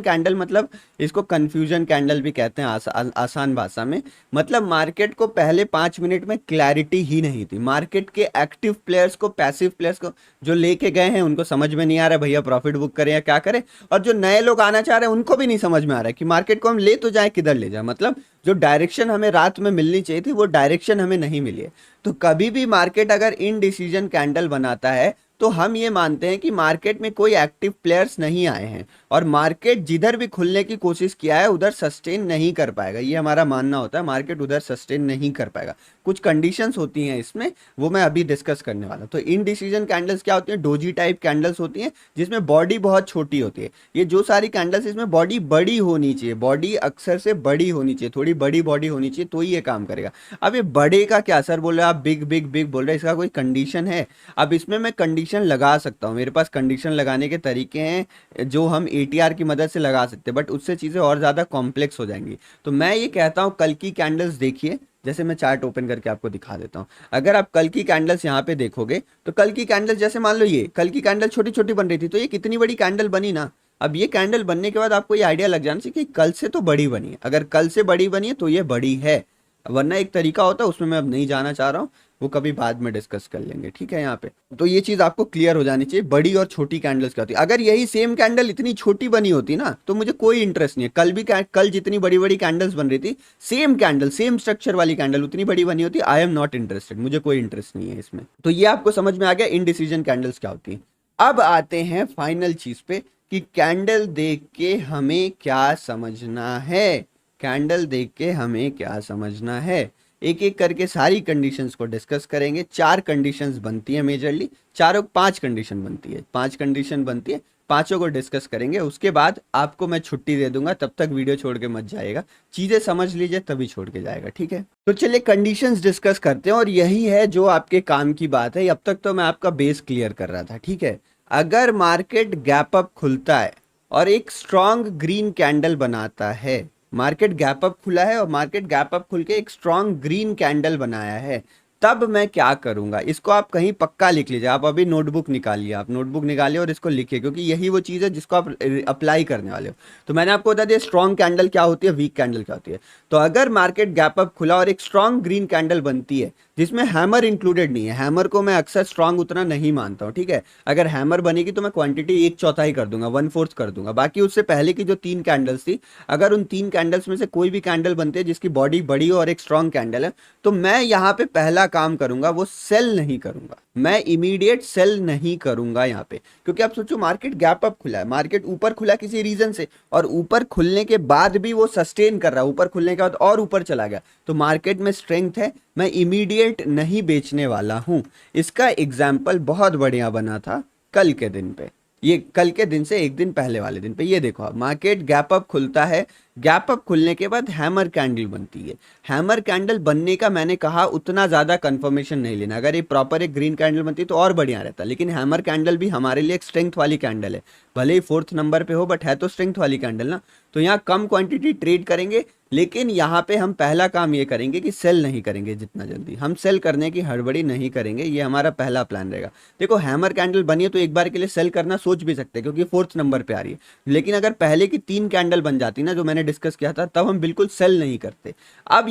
कैंडल मतलब इसको कंफ्यूजन कैंडल भी कहते हैं आसान भाषा में, मतलब मार्केट को पहले 5 मिनट में क्लैरिटी ही नहीं थी। मार्केट के एक्टिव प्लेयर्स को, पैसिव प्लेयर्स को जो लेके गए हैं उनको समझ में नहीं आ रहा भैया प्रॉफिट बुक करें या क्या करें, और जो नए लोग आना चाह रहे हैं उनको भी नहीं समझ में आ रहा है कि मार्केट को हम ले तो जाए किधर ले जाए। मतलब जो डायरेक्शन हमें रात में मिलनी चाहिए थी वो डायरेक्शन हमें नहीं मिली है। तो कभी भी मार्केट अगर इनडिसीजन कैंडल बनाता है तो हम ये मानते हैं कि मार्केट में कोई एक्टिव प्लेयर्स नहीं आए हैं और मार्केट जिधर भी खुलने की कोशिश किया है उधर सस्टेन नहीं कर पाएगा, ये हमारा मानना होता है। मार्केट उधर सस्टेन नहीं कर पाएगा, कुछ कंडीशंस होती हैं इसमें, वो मैं अभी डिस्कस करने वाला हूं। तो इनडिसीजन कैंडल्स क्या होती हैं? डोजी टाइप कैंडल्स होती हैं जिसमें बॉडी बहुत छोटी होती है। ये जो सारी कैंडल्स इसमें बॉडी बड़ी होनी चाहिए, बॉडी अक्सर से बड़ी होनी चाहिए, थोड़ी बड़ी बॉडी होनी चाहिए तो ही ये काम करेगा। अब ये बड़े का क्या सर बोल रहे हैं आप, बिग बिग बिग बोल रहे हैं, इसका कोई कंडीशन है? अब इसमें मैं कंडीशन लगा सकता हूं, मेरे पास कंडीशन लगाने के तरीके हैं जो हम एटीआर की मदद से लगा सकते हैं, बट उससे चीजें और ज्यादा कॉम्प्लेक्स हो जाएंगी। तो मैं ये कहता हूं कल की कैंडल्स देखिए, जैसे मैं चार्ट ओपन करके आपको दिखा देता हूं। अगर आप कल की कैंडल्स यहाँ पे देखोगे तो कल की कैंडल्स जैसे मान लो ये कल की कैंडल छोटी छोटी बन रही थी, तो ये कितनी बड़ी कैंडल बनी ना। अब ये कैंडल बनने के बाद आपको ये आइडिया लग जाना चाहिए कि कल से तो बड़ी बनी है, अगर कल से बड़ी बनी है तो ये बड़ी है, वरना एक तरीका होता है उसमें मैं अब नहीं जाना चाह रहा हूँ, वो कभी बाद में डिस्कस कर लेंगे, ठीक है। यहाँ पे तो ये चीज आपको क्लियर हो जानी चाहिए, बड़ी और छोटी कैंडल्स क्या होती है। अगर यही सेम कैंडल इतनी छोटी बनी होती ना तो मुझे कोई इंटरेस्ट नहीं है। कल जितनी बड़ी बड़ी कैंडल्स बन रही थी, सेम कैंडल सेम स्ट्रक्चर वाली कैंडल उतनी बड़ी बनी होती, आई एम नॉट इंटरेस्टेड, मुझे कोई इंटरेस्ट नहीं है इसमें। तो ये आपको समझ में आ गया इनडिसीजन कैंडल्स क्या होती है। अब आते हैं फाइनल चीज पे कि कैंडल देख के हमें क्या समझना है, कैंडल देख के हमें क्या समझना है। एक एक करके सारी कंडीशंस को डिस्कस करेंगे। 4 कंडीशंस बनती है मेजरली, 5 कंडीशन बनती है, 5 कंडीशन बनती है, पांचों को डिस्कस करेंगे। उसके बाद आपको मैं छुट्टी दे दूंगा, तब तक वीडियो छोड़ के मत जाएगा, चीजें समझ लीजिए तभी छोड़ के जाएगा, ठीक है। तो चलिए कंडीशंस डिस्कस करते हैं और यही है जो आपके काम की बात है। अब तक तो मैं आपका बेस क्लियर कर रहा था, ठीक है। अगर मार्केट गैप अप खुलता है और एक स्ट्रॉन्ग ग्रीन कैंडल बनाता है, मार्केट गैप अप खुला है और मार्केट गैप अप खुल के एक स्ट्रॉन्ग ग्रीन कैंडल बनाया है, तब मैं क्या करूंगा। इसको आप कहीं पक्का लिख लीजिए, आप अभी नोटबुक निकालिए, आप नोटबुक निकालिए और इसको लिखिए, क्योंकि यही वो चीज़ है जिसको आप अप्लाई करने वाले हो। तो मैंने आपको बता दिया स्ट्रॉन्ग कैंडल क्या होती है, वीक कैंडल क्या होती है। तो अगर मार्केट गैप अप खुला और एक स्ट्रॉन्ग ग्रीन कैंडल बनती है जिसमें हैमर इंक्लूडेड नहीं है, हैमर को मैं अक्सर स्ट्रॉन्ग उतना नहीं मानता हूँ, ठीक है। अगर हैमर बनेगी तो मैं क्वांटिटी 1/4 कर दूंगा, 1/4 कर दूंगा। बाकी उससे पहले की जो 3 कैंडल्स थी, अगर उन 3 कैंडल्स में से कोई भी कैंडल बनती है जिसकी बॉडी बड़ी हो और एक स्ट्रॉन्ग कैंडल है, तो मैं यहाँ पे पहला काम करूंगा वो सेल नहीं करूंगा, मैं इमीडिएट सेल नहीं करूंगा यहाँ पे। क्योंकि आप सोचो मार्केट गैप अप खुला है, मार्केट ऊपर खुला किसी रीजन से और ऊपर खुलने के बाद भी वो सस्टेन कर रहा है, ऊपर खुलने के बाद और ऊपर चला गया, तो मार्केट में स्ट्रेंथ है, मैं इमीडिएट नहीं बेचने वाला हूं। इसका एग्जाम्पल बहुत बढ़िया बना था कल के दिन पे, ये कल के दिन से एक दिन पहले वाले दिन पे। ये देखो आप, मार्केट गैप अप खुलता है, गैप अप खुलने के बाद हैमर कैंडल बनती है। हैमर कैंडल बनने का मैंने कहा उतना ज़्यादा कंफर्मेशन नहीं लेना, अगर ये प्रॉपर एक ग्रीन कैंडल बनती तो और बढ़िया रहता, लेकिन हैमर कैंडल भी हमारे लिए एक स्ट्रेंथ वाली कैंडल है, भले ही 4th नंबर पे हो बट है तो स्ट्रेंथ वाली कैंडल ना। तो यहाँ कम क्वांटिटी ट्रेड करेंगे, लेकिन यहाँ पे हम पहला काम ये करेंगे कि सेल नहीं करेंगे, जितना जल्दी हम सेल करने की हड़बड़ी नहीं करेंगे, ये हमारा पहला प्लान रहेगा। देखो हैमर कैंडल बनी है तो एक बार के लिए सेल करना सोच भी सकते हैं क्योंकि 4th नंबर पे आ रही है, लेकिन अगर पहले की 3 कैंडल बन जाती ना जो मैंने डिस्कस किया था, तब हम बिल्कुल सेल नहीं करते। अब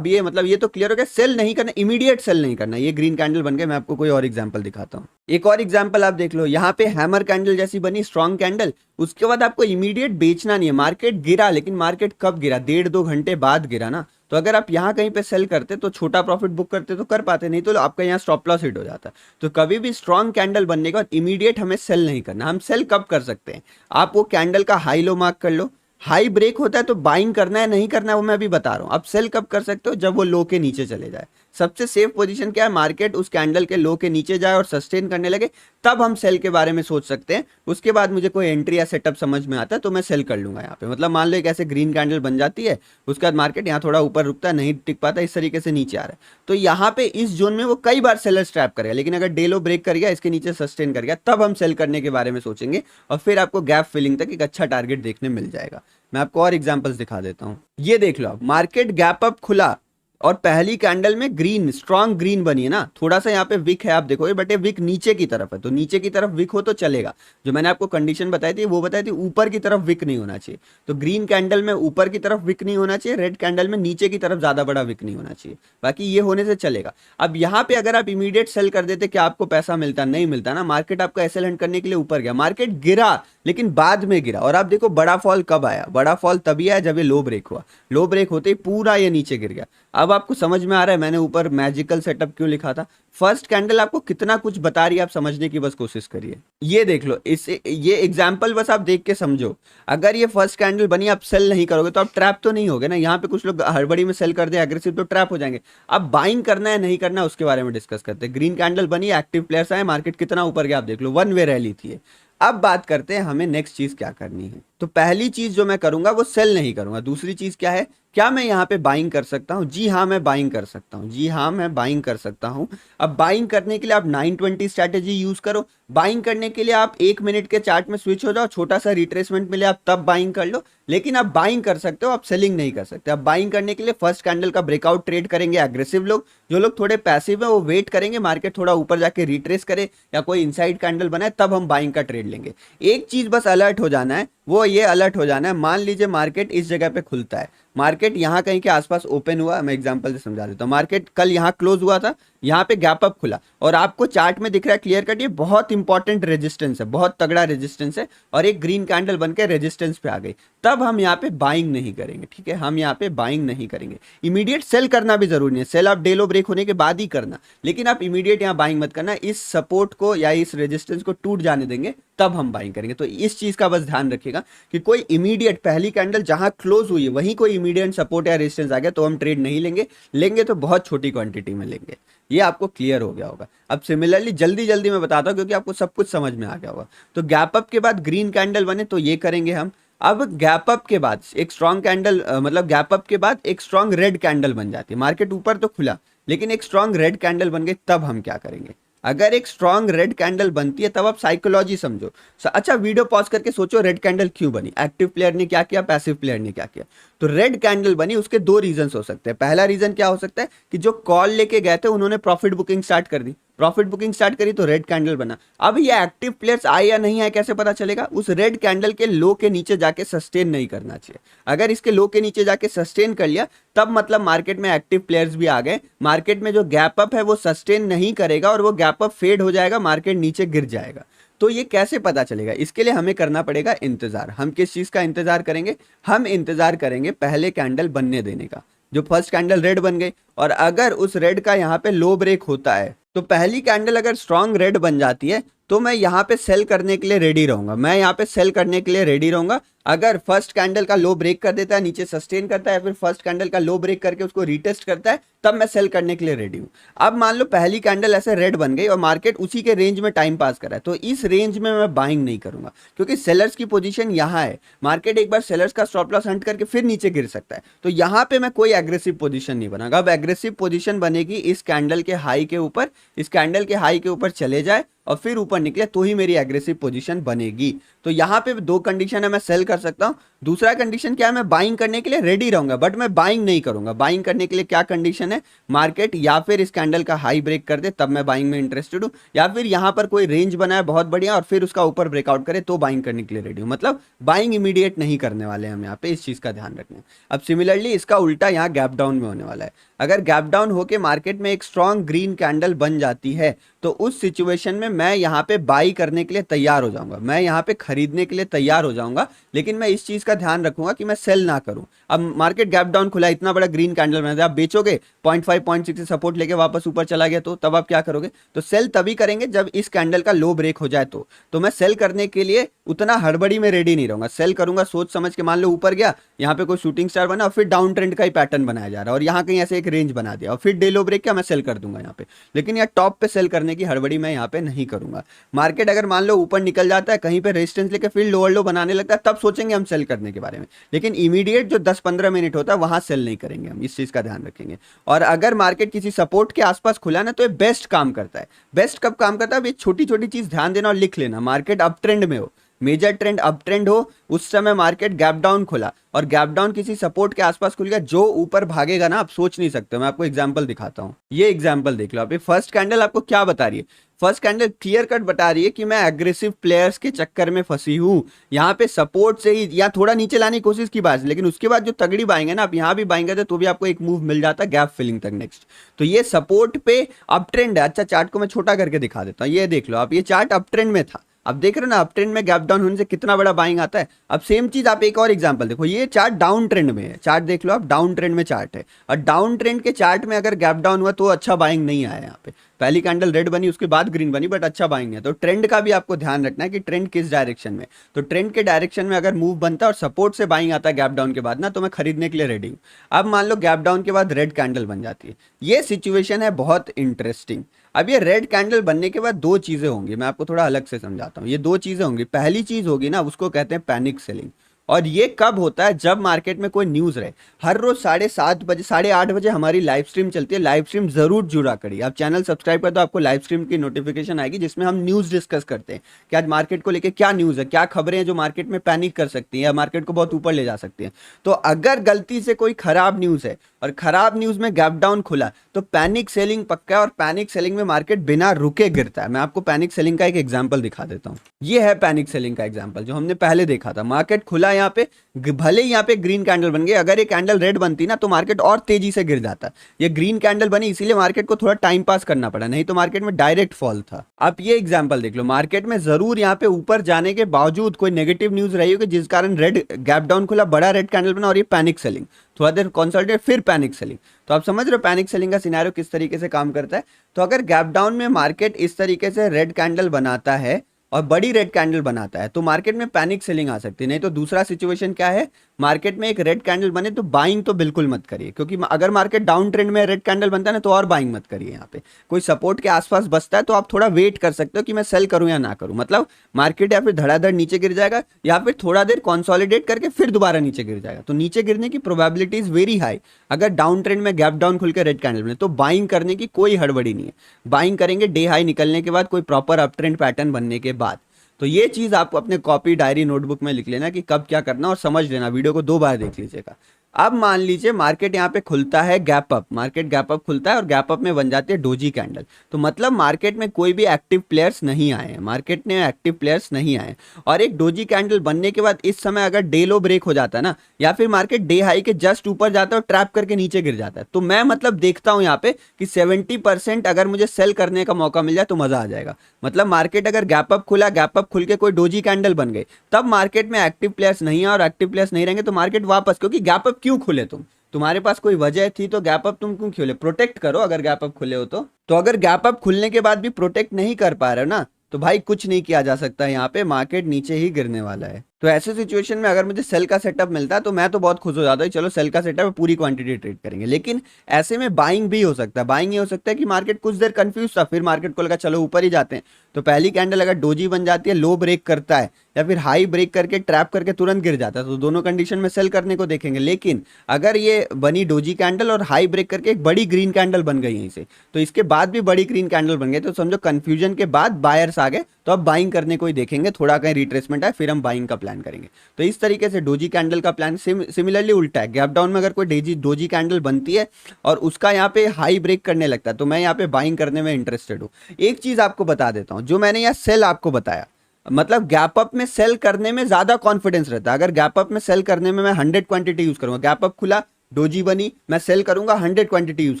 ये मतलब ये तो क्लियर हो गया, सेल नहीं करना, इमीडिएट सेल नहीं करना। ये ग्रीन कैंडल बन गए, मैं आपको कोई और एग्जांपल दिखाता हूँ। एक और एग्जांपल आप देख लो, यहाँ पे हैमर कैंडल जैसी बनी स्ट्रॉन्ग कैंडल, उसके बाद आपको इमीडिएट बेचना नहीं है। मार्केट गिरा, लेकिन मार्केट कब गिरा, 1.5-2 घंटे बाद गिरा ना, तो अगर आप यहाँ कहीं पे सेल करते तो छोटा प्रॉफिट बुक करते तो कर पाते, नहीं तो आपका यहाँ स्टॉप लॉस हिट हो जाता। तो कभी भी स्ट्रॉन्ग कैंडल बनने के बाद इमीडिएट हमें सेल नहीं करना। हम सेल कब कर सकते हैं, आप वो कैंडल का हाई लो मार्क कर लो, हाई ब्रेक होता है तो बाइंग करना है नहीं करना है वो मैं अभी बता रहा हूँ। आप सेल कब कर सकते हो, जब वो लो के नीचे चले जाए, सबसे सेफ पोजीशन क्या है, मार्केट उस कैंडल के लो के नीचे जाए और सस्टेन करने लगे, तब हम सेल के बारे में सोच सकते हैं। उसके बाद मुझे कोई एंट्री या सेटअप समझ में आता है तो मैं सेल कर लूंगा यहाँ पे। मतलब मान लो एक ऐसे ग्रीन कैंडल बन जाती है, उसके बाद मार्केट यहाँ थोड़ा ऊपर रुकता है, नहीं टिक पाता, इस तरीके से नीचे आ रहा है, तो यहाँ पे इस जोन में वो कई बार सेलर ट्रैप करेगा, लेकिन अगर डे लो ब्रेक कर गया, इसके नीचे सस्टेन कर गया, तब हम सेल करने के बारे में सोचेंगे और फिर आपको गैप फिलिंग तक एक अच्छा टारगेट देखने मिल जाएगा। मैं आपको और एग्जांपल्स दिखा देता हूं। ये देख लो आप, मार्केट गैप अप खुला और पहली कैंडल में ग्रीन, स्ट्रॉन्ग ग्रीन बनी है ना, थोड़ा सा यहाँ पे विक है आप देखोगे, बट ये विक नीचे की तरफ है, तो नीचे की तरफ विक हो तो चलेगा। जो मैंने आपको कंडीशन बताई थी वो बताई थी ऊपर की तरफ विक नहीं होना चाहिए। तो ग्रीन कैंडल में ऊपर की तरफ विक नहीं होना चाहिए, रेड कैंडल में नीचे की तरफ ज्यादा बड़ा विक नहीं होना चाहिए, बाकी ये होने से चलेगा। अब यहाँ पे अगर आप इमीडिएट सेल कर देते, क्या आपको पैसा मिलता? नहीं मिलता ना। मार्केट आपका एसएल हंट करने के लिए ऊपर गया, मार्केट गिरा लेकिन बाद में गिरा, और आप देखो बड़ा फॉल कब आया, बड़ा फॉल तभी आया जब ये लो ब्रेक हुआ, लो ब्रेक होते ही पूरा ये नीचे गिर गया। अब आपको समझ में आ रहा है मैंने ऊपर मैजिकल सेटअप क्यों लिखा था? फर्स्ट कैंडल आपको कितना कुछ बता रही है, आप समझने की बस कोशिश करिए। ये देख लो, इसे ये एग्जांपल बस आप देख के समझो। अगर ये फर्स्ट कैंडल बनी, आप सेल नहीं करोगे तो आप ट्रैप तो नहीं होगे ना। यहाँ पे कुछ लोग हड़बड़ी में सेल कर दे एग्रेसिव, तो ट्रैप हो जाएंगे। अब बाइंग करना है नहीं करना है उसके बारे में डिस्कस करते हैं। ग्रीन कैंडल बनी, एक्टिव प्लेयर्स आए, मार्केट कितना ऊपर गया आप देख लो, वन वे रैली थी। अब बात करते हैं हमें नेक्स्ट चीज क्या करनी है। तो पहली चीज जो मैं करूंगा वो सेल नहीं करूंगा। दूसरी चीज क्या है, क्या मैं यहाँ पे बाइंग कर सकता हूँ? जी हाँ, मैं बाइंग कर सकता हूँ। जी हाँ, मैं बाइंग कर सकता हूँ। अब बाइंग करने के लिए आप 920 स्ट्रैटेजी यूज करो। बाइंग करने के लिए आप 1 मिनट के चार्ट में स्विच हो जाओ, छोटा सा रिट्रेसमेंट मिले आप तब बाइंग कर लो। लेकिन आप बाइंग कर सकते हो, आप सेलिंग नहीं कर सकते। आप बाइंग करने के लिए फर्स्ट कैंडल का ब्रेकआउट ट्रेड करेंगे एग्रेसिव लोग। जो लोग थोड़े पैसिव है वो वेट करेंगे मार्केट थोड़ा ऊपर जाके रिट्रेस करे या कोई इनसाइड कैंडल बनाए, तब हम बाइंग का ट्रेड लेंगे। एक चीज बस अलर्ट हो जाना है, वो ये अलर्ट हो जाना है, मान लीजिए मार्केट इस जगह पे खुलता है, मार्केट यहाँ कहीं के आसपास ओपन हुआ, मैं एग्जांपल से समझा देता हूँ। मार्केट कल यहाँ क्लोज हुआ था, यहाँ पे गैप अप खुला और आपको चार्ट में दिख रहा है क्लियर कट, ये बहुत इंपॉर्टेंट रेजिस्टेंस है, बहुत तगड़ा रेजिस्टेंस है, और एक ग्रीन कैंडल बनकर रेजिस्टेंस पे आ गई, तब हम यहाँ पे बाइंग नहीं करेंगे। ठीक है, हम यहाँ पे बाइंग नहीं करेंगे। इमीडिएट सेल करना भी जरूरी है, सेल आप डे लो ब्रेक होने के बाद ही करना, लेकिन आप इमीडिएट यहाँ बाइंग मत करना। इस सपोर्ट को या इस रेजिस्टेंस को टूट जाने देंगे, तब हम बाइंग करेंगे। तो इस चीज का बस ध्यान रखिएगा कि कोई इमीडिएट पहली कैंडल जहां क्लोज हुई है वहीं कोई इमीडिएट सपोर्ट या रेजिस्टेंस आ गया तो हम ट्रेड नहीं लेंगे, लेंगे तो बहुत छोटी क्वांटिटी में लेंगे। ये आपको क्लियर हो गया होगा। अब सिमिलरली जल्दी जल्दी मैं बताता हूं क्योंकि आपको सब कुछ समझ में आ गया होगा। तो गैप अप के बाद ग्रीन कैंडल बने तो ये करेंगे हम। अब गैप अप के बाद एक स्ट्रॉन्ग कैंडल, मतलब गैप अप के बाद एक स्ट्रॉन्ग रेड कैंडल बन जाती है। मार्केट ऊपर तो खुला लेकिन एक स्ट्रॉन्ग रेड कैंडल बन गई, तब हम क्या करेंगे? अगर एक स्ट्रॉन्ग रेड कैंडल बनती है तब आप साइकोलॉजी समझो। अच्छा, वीडियो पॉज करके सोचो रेड कैंडल क्यों बनी, एक्टिव प्लेयर ने क्या किया, पैसिव प्लेयर ने क्या किया। तो रेड कैंडल बनी, उसके दो रीजन हो सकते हैं। पहला रीजन क्या हो सकता है कि जो कॉल लेके गए थे उन्होंने प्रॉफिट बुकिंग स्टार्ट कर दी, प्रॉफिट बुकिंग स्टार्ट करी तो रेड कैंडल बना। अब ये एक्टिव प्लेयर्स आए या नहीं आए कैसे पता चलेगा? उस रेड कैंडल के लो के नीचे जाके सस्टेन नहीं करना चाहिए। अगर इसके लो के नीचे जाके सस्टेन कर लिया तब मतलब मार्केट में एक्टिव प्लेयर्स भी आ गए। मार्केट में जो गैप अप है वो सस्टेन नहीं करेगा और वो गैप अप फेड हो जाएगा, मार्केट नीचे गिर जाएगा। तो ये कैसे पता चलेगा? इसके लिए हमें करना पड़ेगा इंतजार। हम किस चीज का इंतजार करेंगे? हम इंतजार करेंगे पहले कैंडल बनने देने का। जो फर्स्ट कैंडल रेड बन गई और अगर उस रेड का यहाँ पे लो ब्रेक होता है तो पहली कैंडल अगर स्ट्रॉन्ग रेड बन जाती है तो मैं यहाँ पे सेल करने के लिए रेडी रहूंगा। मैं यहाँ पे सेल करने के लिए रेडी रहूंगा। अगर फर्स्ट कैंडल का लो ब्रेक कर देता है, नीचे सस्टेन करता है, फिर फर्स्ट कैंडल का लो ब्रेक करके उसको रीटेस्ट करता है, तब मैं सेल करने के लिए रेडी हूं। अब मान लो पहली कैंडल ऐसे रेड बन गई और मार्केट उसी के रेंज में टाइम पास कर रहा है, तो इस रेंज में मैं बाइंग नहीं करूंगा क्योंकि सेलर्स की पोजीशन यहाँ है। मार्केट एक बार सेलर्स का स्टॉप लॉस हंट करके फिर नीचे गिर सकता है, तो यहाँ पे मैं कोई एग्रेसिव पोजीशन नहीं बनाऊंगा। अब एग्रेसिव पोजीशन बनेगी इस कैंडल के हाई के ऊपर, इस कैंडल के हाई के ऊपर चले जाए और फिर ऊपर निकले तो ही मेरी एग्रेसिव पोजीशन बनेगी। तो यहाँ पे दो कंडीशन है, मैं सेल कर सकता हूँ। दूसरा कंडीशन क्या है? मैं बाइंग करने के लिए रेडी रहूंगा, बट मैं बाइंग नहीं करूंगा। बाइंग करने के लिए क्या कंडीशन है? मार्केट या फिर इस कैंडल का हाई ब्रेक कर दे तब मैं बाइंग में इंटरेस्टेड हूँ, या फिर यहाँ पर कोई रेंज बनाए बहुत बढ़िया और फिर उसका ऊपर ब्रेकआउट करे तो बाइंग करने के लिए रेडी हूँ। मतलब बाइंग इमीडिएट नहीं करने वाले हम यहाँ पे, इस चीज का ध्यान रखना है। अब सिमिलरली इसका उल्टा यहाँ गैप डाउन में होने वाला है। अगर गैप डाउन होके मार्केट में एक स्ट्रॉन्ग ग्रीन कैंडल बन जाती है तो उस सिचुएशन में मैं यहाँ पे बाई करने के लिए तैयार हो जाऊंगा, मैं यहाँ पे खरीदने के लिए तैयार हो जाऊंगा, लेकिन मैं इस चीज का ध्यान रखूंगा कि मैं सेल ना करूं। अब मार्केट गैप डाउन खुला, इतना बड़ा ग्रीन कैंडल बना दिया, आप बेचोगे 0.5 0.6 से सपोर्ट लेके वापस ऊपर चला गया तो तब आप क्या करोगे? तो सेल तभी करेंगे जब इस कैंडल का लो ब्रेक हो जाए। तो मैं सेल करने के लिए उतना हड़बड़ी में रेडी नहीं रहूंगा, सेल करूंगा सोच समझ के। मान लो ऊपर गया, यहाँ पे कोई शूटिंग स्टार बना और फिर डाउन ट्रेंड का ही पैटर्न बनाया जा रहा है और यहाँ कहीं ऐसे एक रेंज बना दिया और फिर डे लो ब्रेक किया, मैं सेल कर दूंगा यहाँ पे। लेकिन यार टॉप पे सेल करने की हड़बड़ी मैं यहाँ पे नहीं करूंगा। मार्केट अगर मान लो ऊपर निकल जाता है, कहीं पे रेजिस्टेंस लेके फिर लोअर लो बनाने लगता है, तब सोचेंगे हम सेल करने के बारे में। लेकिन इमीडिएट जो 10-15 मिनट होता है वहां सेल नहीं करेंगे हम, इस चीज का ध्यान रखेंगे। और अगर मार्केट किसी सपोर्ट के आसपास खुला ना, तो ये बेस्ट काम करता है। बेस्ट कब काम करता है? अब ये छोटी छोटी चीज ध्यान देना और लिख लेना। मार्केट अप ट्रेंड में हो, मेजर ट्रेंड अप ट्रेंड हो, उस समय मार्केट गैप डाउन खुला और गैप डाउन किसी सपोर्ट के आसपास खुल गया, जो ऊपर भागेगा ना आप सोच नहीं सकते। मैं आपको एग्जांपल दिखाता हूं, ये एग्जांपल देख लो आप। फर्स्ट कैंडल आपको क्या बता रही है? फर्स्ट कैंडल क्लियर कट बता रही है कि मैं एग्रेसिव प्लेयर्स के चक्कर में फंसी हूं। यहाँ पे सपोर्ट से ही या थोड़ा नीचे लाने की कोशिश की बात, लेकिन उसके बाद जो तगड़ी बाइंग है ना, आप यहाँ भी बाइंग करते तो भी आपको एक मूव मिल जाता गैप फिलिंग तक नेक्स्ट। तो ये सपोर्ट पे अप ट्रेंड है। अच्छा चार्ट को मैं छोटा करके दिखा देता हूँ, ये देख लो आप, ये चार्ट अप ट्रेंड में था। अब देख रहे हो ना अप ट्रेंड में गैप डाउन होने से कितना बड़ा बाइंग आता है। अब सेम चीज आप एक और एग्जांपल देखो, ये चार्ट डाउन ट्रेंड में है, चार्ट देख लो आप, डाउन ट्रेंड में चार्ट है। और डाउन ट्रेंड के चार्ट में अगर गैप डाउन हुआ तो अच्छा बाइंग नहीं आया यहाँ पे। पहली कैंडल रेड बनी, उसके बाद ग्रीन बनी, बट अच्छा बाइंग है। तो ट्रेंड का भी आपको ध्यान रखना है कि ट्रेंड किस डायरेक्शन में। तो ट्रेंड के डायरेक्शन में अगर मूव बनता है और सपोर्ट से बाइंग आता है गैप डाउन के बाद ना, तो मैं खरीदने के लिए रेडी हूँ। अब मान लो गैप डाउन के बाद रेड कैंडल बन जाती है, ये सिचुएशन है बहुत इंटरेस्टिंग। अब ये रेड कैंडल बनने के बाद दो चीजें होंगी, मैं आपको थोड़ा अलग से समझाता हूँ। ये दो चीजें होंगी, पहली चीज होगी ना, उसको कहते हैं पैनिक सेलिंग। और ये कब होता है? जब मार्केट में कोई न्यूज रहे। हर रोज 7:30 बजे 8:30 हमारी लाइव स्ट्रीम चलती है, लाइव स्ट्रीम जरूर जुड़ा करिए। आप चैनल सब्सक्राइब कर दो, आपको लाइव स्ट्रीम की नोटिफिकेशन आएगी, जिसमें हम न्यूज डिस्कस करते हैं कि आज मार्केट को लेकर क्या न्यूज है, क्या खबरें हैं जो मार्केट में पैनिक कर सकती हैं या मार्केट को बहुत ऊपर ले जा सकती हैं। तो अगर गलती से कोई खराब न्यूज है और खराब न्यूज में गैप डाउन खुला, तो पैनिक सेलिंग पक्का है और पैनिक सेलिंग में मार्केट बिना रुके गिरता है। मैं आपको पैनिक सेलिंग का एक एग्जांपल दिखा देता हूं। ये है पैनिक सेलिंग का एग्जांपल जो हमने पहले देखा था। मार्केट खुला यहाँ पे, भले ही यहाँ पे ग्रीन कैंडल बन गई, अगर ये कैंडल रेड बनती ना तो मार्केट और तेजी से गिर जाता। ये ग्रीन कैंडल बनी इसीलिए मार्केट को थोड़ा टाइम पास करना पड़ा, नहीं तो मार्केट में डायरेक्ट फॉल था। आप ये एग्जांपल देख लो, मार्केट में जरूर यहाँ पे ऊपर जाने के बावजूद कोई नेगेटिव न्यूज रही होगी जिस कारण रेड गैप डाउन खुला, बड़ा रेड कैंडल बना और ये पैनिक सेलिंग, थोड़ा देर कंसोलिडेट फिर पैनिक सेलिंग। तो आप समझ रहे हो पैनिक सेलिंग का सिनेरियो किस तरीके से काम करता है। तो अगर गैप डाउन में मार्केट इस तरीके से रेड कैंडल बनाता है और बड़ी रेड कैंडल बनाता है, तो मार्केट में पैनिक सेलिंग आ सकती है। नहीं तो दूसरा सिचुएशन क्या है, मार्केट में एक रेड कैंडल बने तो बाइंग तो बिल्कुल मत करिए, क्योंकि अगर मार्केट डाउन ट्रेंड में रेड कैंडल बनता है ना, तो और बाइंग मत करिए। यहाँ पे कोई सपोर्ट के आसपास बचता है तो आप थोड़ा वेट कर सकते हो कि मैं सेल करूं या ना करूं। मतलब मार्केट या फिर धड़ाधड़ नीचे गिर जाएगा या फिर थोड़ा देर कंसोलिडेट करके फिर दोबारा नीचे गिर जाएगा। तो नीचे गिरने की प्रोबेबिलिटी इज वेरी हाई। अगर डाउन ट्रेंड में गैप डाउन खुल के रेड कैंडल बने तो बाइंग करने की कोई हड़बड़ी नहीं है। बाइंग करेंगे डे हाई निकलने के बाद, कोई प्रॉपर अप ट्रेंड पैटर्न बनने के बाद। तो ये चीज आप अपने कॉपी डायरी नोटबुक में लिख लेना कि कब क्या करना, और समझ लेना, वीडियो को 2 बार देख लीजिएगा। अब मान लीजिए मार्केट यहाँ पे खुलता है gap up, market gap up खुलता है और गैप अप में बन जाती है डोजी कैंडल। तो मतलब मार्केट में कोई भी एक्टिव प्लेयर्स नहीं आए हैं, मार्केट में एक्टिव प्लेयर्स नहीं आए। और एक डोजी कैंडल बनने के बाद इस समय अगर डे लो ब्रेक हो जाता है ना, या फिर मार्केट डे हाई के जस्ट ऊपर जाता है और ट्रैप करके नीचे गिर जाता है, तो मैं मतलब देखता हूं यहाँ पे कि 70% अगर मुझे सेल करने का मौका मिल जाए तो मजा आ जाएगा। मतलब मार्केट अगर गैप अप खुला, गैप अप खुल के कोई डोजी कैंडल बन गई, तब मार्केट में एक्टिव प्लेयर्स नहीं है, और एक्टिव प्लेयर्स नहीं रहेंगे तो मार्केट वापस, क्योंकि गैप अप क्यों खुले तुम्हारे पास कोई वजह थी तो गैप अप तुम क्यों खोले? प्रोटेक्ट करो। अगर गैप अप खुले हो तो अगर गैप अप खुलने के बाद भी प्रोटेक्ट नहीं कर पा रहे हो ना, तो भाई कुछ नहीं किया जा सकता, यहाँ पे मार्केट नीचे ही गिरने वाला है। तो ऐसे सिचुएशन में अगर मुझे सेल का सेटअप मिलता है तो मैं तो बहुत खुश हो जाता हूँ, चलो सेल का सेटअप पूरी क्वांटिटी ट्रेड करेंगे। लेकिन ऐसे में बाइंग भी हो सकता है। बाइंग ये हो सकता है कि मार्केट कुछ देर कंफ्यूज था, फिर मार्केट को लगा चलो ऊपर ही जाते हैं, तो पहली कैंडल अगर डोजी बन जाती है, लो ब्रेक करता है या फिर हाई ब्रेक करके ट्रैप करके तुरंत गिर जाता है, तो दोनों कंडीशन में सेल करने को देखेंगे। लेकिन अगर ये बनी डोजी कैंडल और हाई ब्रेक करके एक बड़ी ग्रीन कैंडल बन गई यहीं से, तो इसके बाद भी बड़ी ग्रीन कैंडल बन गई, तो समझो कंफ्यूजन के बाद बायर्स आ गए, तो अब बाइंग करने को ही देखेंगे। थोड़ा कहीं रिट्रेसमेंट है फिर हम बाइंग का प्लान करेंगे। तो इस तरीके से डोजी कैंडल का प्लान सिमिलरली उल्टा है। गैप डाउन में अगर कोई डोजी कैंडल बनती है और उसका यहाँ पे हाई ब्रेक करने लगता है, तो मैं यहाँ पे बाइंग करने में इंटरेस्टेड हूँ। एक चीज आपको बता देता हूँ, जो मैंने यहाँ सेल आपको बताया, मतलब गैप अप में सेल करने में ज्यादा कॉन्फिडेंस रहता है। अगर गैप अप में सेल करने में मैं 100 क्वांटिटी यूज करूंगा, गैप अप खुला डोजी बनी, मैं सेल करूंगा 100 क्वांटिटी यूज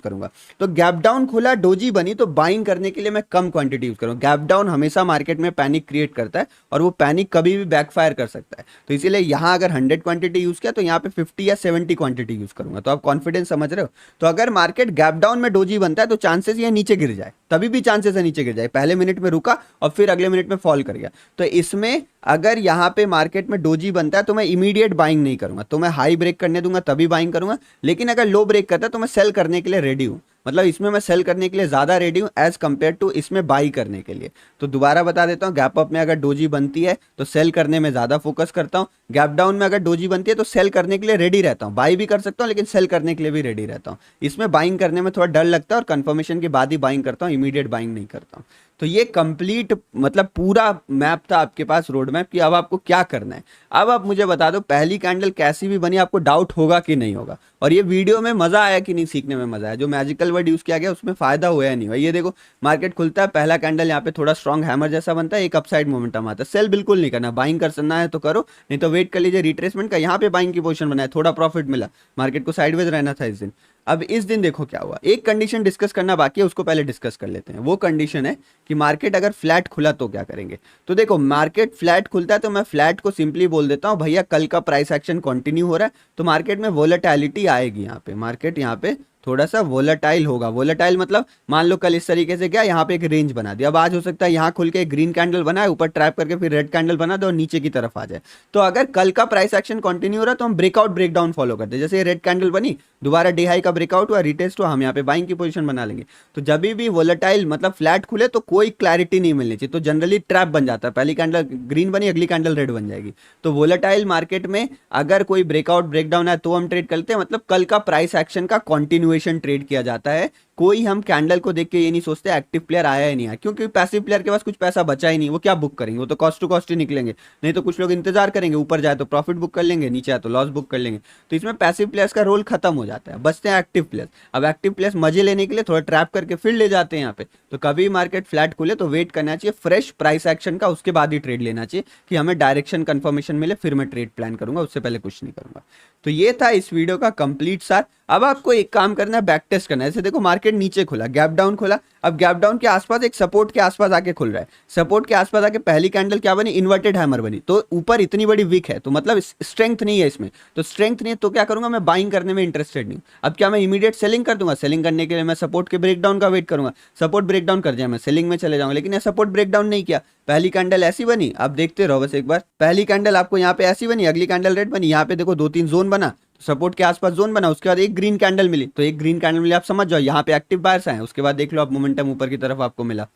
करूंगा। तो गैप डाउन खुला डोजी बनी तो बाइंग करने के लिए मैं कम क्वांटिटी यूज करूंगा। गैप डाउन हमेशा मार्केट में पैनिक क्रिएट करता है और वो पैनिक कभी भी बैकफायर कर सकता है। तो इसीलिए यहां अगर 100 क्वांटिटी यूज किया तो यहाँ पे 50 या 70 क्वांटिटी यूज करूंगा। तो आप कॉन्फिडेंस समझ रहे हो। तो अगर मार्केट गैप डाउन में डोजी बनता है तो चांसेस ये नीचे गिर जाए, तभी भी चांसेस है नीचे गिर जाए। पहले मिनट में रुका और फिर अगले मिनट में फॉल कर गया, तो इसमें अगर यहाँ पे मार्केट में डोजी बनता है तो मैं इमीडिएट बाइंग नहीं करूंगा, तो मैं हाई ब्रेक करने दूंगा तभी बाइंग करूंगा। लेकिन अगर लो ब्रेक करता है तो मैं सेल करने के लिए रेडी हूँ, मतलब इसमें मैं सेल करने के लिए ज्यादा रेडी हूँ एज कंपेयर टू इसमें बाई करने के लिए। तो दोबारा बता देता हूँ, गैप अप में अगर डोजी बनती है तो सेल करने में ज्यादा फोकस करता हूँ, गैप डाउन में अगर डोजी बनती है तो सेल करने के लिए रेडी रहता हूँ, बाई भी कर सकता हूँ लेकिन सेल करने के लिए भी रेडी रहता हूँ। इसमें बाइंग करने में थोड़ा डर लगता है और कंफर्मेशन के बाद ही बाइंग करता हूँ, इमीडिएट बाइंग नहीं करता हूँ। तो ये कंप्लीट मतलब पूरा मैप था आपके पास, रोड मैप, कि अब आपको क्या करना है। अब आप मुझे बता दो पहली कैंडल कैसी भी बनी, आपको डाउट होगा कि नहीं होगा, और ये वीडियो में मजा आया कि नहीं, सीखने में मजा आया, जो मैजिकल वर्ड यूज किया गया उसमें फायदा हुआ या नहीं हुआ। ये देखो मार्केट खुलता है, पहला कैंडल यहाँ पे थोड़ा स्ट्रॉन्ग हैमर जैसा बनता है, एक अपसाइड मोमेंटम आता है, सेल बिल्कुल नहीं करना, बाइंग करना है तो करो, नहीं तो वेट कर लीजिए रिट्रेसमेंट का। यहाँ पे बाइंग की पोजीशन बनाया, थोड़ा प्रॉफिट मिला, मार्केट को साइडवेज रहना था इस दिन। अब इस दिन देखो क्या हुआ, एक कंडीशन डिस्कस करना बाकी है, उसको पहले डिस्कस कर लेते हैं। वो कंडीशन है कि मार्केट अगर फ्लैट खुला तो क्या करेंगे। तो देखो मार्केट फ्लैट खुलता है तो मैं फ्लैट को सिंपली बोल देता हूँ भैया कल का प्राइस एक्शन कंटिन्यू हो रहा है, तो मार्केट में वोलेटिलिटी आएगी। यहाँ पे मार्केट यहाँ पे थोड़ा सा वोलेटाइल होगा। वोलेटाइल मतलब मान लो कल इस तरीके से क्या, यहाँ पे एक रेंज बना दिया, अब आज हो सकता है यहाँ खुल के एक ग्रीन कैंडल बनाए, ऊपर ट्रैप करके फिर रेड कैंडल बना दे और नीचे की तरफ आ जाए। तो अगर कल का प्राइस एक्शन कंटिन्यू हो रहा है तो हम ब्रेकआउट ब्रेकडाउन फॉलो करते हैं। जैसे ये रेड कैंडल बनी, दोबारा डे हाई का ब्रेकआउट हुआ, रिटेस्ट हुआ, हम यहाँ पे बाइंग की पोजीशन बना लेंगे। तो जब भी वोलेटाइल मतलब फ्लैट खुले तो कोई क्लैरिटी नहीं मिलनी चाहिए, तो जनरली ट्रैप बन जाता है, पहली कैंडल ग्रीन बनी अगली कैंडल रेड बन जाएगी। तो वोलेटाइल मार्केट में अगर कोई ब्रेकआउट ब्रेकडाउन है तो हम ट्रेड करते हैं, मतलब कल का प्राइस एक्शन का कंटिन्यूएशन ट्रेड किया जाता है। कोई हम कैंडल को देख के ये नहीं सोचते एक्टिव प्लेयर आया ही नहीं है, क्योंकि पैसिव प्लेयर के पास कुछ पैसा बचा ही नहीं, वो क्या बुक करेंगे, वो तो कॉस्ट टू कॉस्ट ही निकलेंगे। नहीं तो कुछ लोग इंतजार करेंगे, ऊपर जाए तो प्रॉफिट बुक कर लेंगे, नीचे आए तो लॉस बुक कर लेंगे। तो इसमें पैसिव प्लेयर्स का रोल खत्म हो जाता है, बचते हैं एक्टिव प्लेयर्स। अब एक्टिव प्लेयर्स मजे लेने के लिए थोड़ा ट्रैप करके फिर ले जाते हैं यहाँ पे। तो कभी मार्केट फ्लैट खुले तो वेट करना चाहिए फ्रेश प्राइस एक्शन का, उसके बाद ही ट्रेड लेना चाहिए कि हमें डायरेक्शन कंफर्मेशन मिले, फिर मैं ट्रेड प्लान करूंगा, उससे पहले कुछ नहीं करूंगा। तो ये था इस वीडियो का कंप्लीट सार। अब आपको एक काम करना है, बैक टेस्ट करना है। जैसे देखो मार्केट नीचे खुला, गैप डाउन खुला, अब गैप डाउन के आसपास एक सपोर्ट के आसपास आके खुल रहा है, सपोर्ट के आसपास आके पहली कैंडल क्या बनी, इन्वर्टेड हैमर बनी। तो ऊपर इतनी बड़ी विक है तो मतलब स्ट्रेंथ नहीं है इसमें, तो स्ट्रेंथ नहीं है तो क्या करूंगा, मैं बाइंग करने में इंटरेस्टेड नहीं। अब क्या मैं इमीडिएट सेलिंग कर दूंगा, सेलिंग करने के लिए मैं सपोर्ट के ब्रेकडाउन का वेट करूंगा, सपोर्ट ब्रेकडाउन कर जाए मैं सेलिंग में चले जाऊंगा। लेकिन ये सपोर्ट ब्रेकडाउन नहीं किया, पहली कैंडल ऐसी बनी, आप देखते रहो बस एक बार, पहली कैंडल आपको यहाँ पे ऐसी बनी, अगली कैंडल रेड बनी, यहाँ पे देखो 2-3 जोन बना, सपोर्ट के आसपास जोन बना, उसके बाद एक ग्रीन कैंडल मिली, तो एक ग्रीन कैंडल मिली, आप समझ जाओ यहाँ पे एक्टिव बायर्स आए, उसके बाद देख लो आप मोमेंटम ऊपर की तरफ आपको मिला।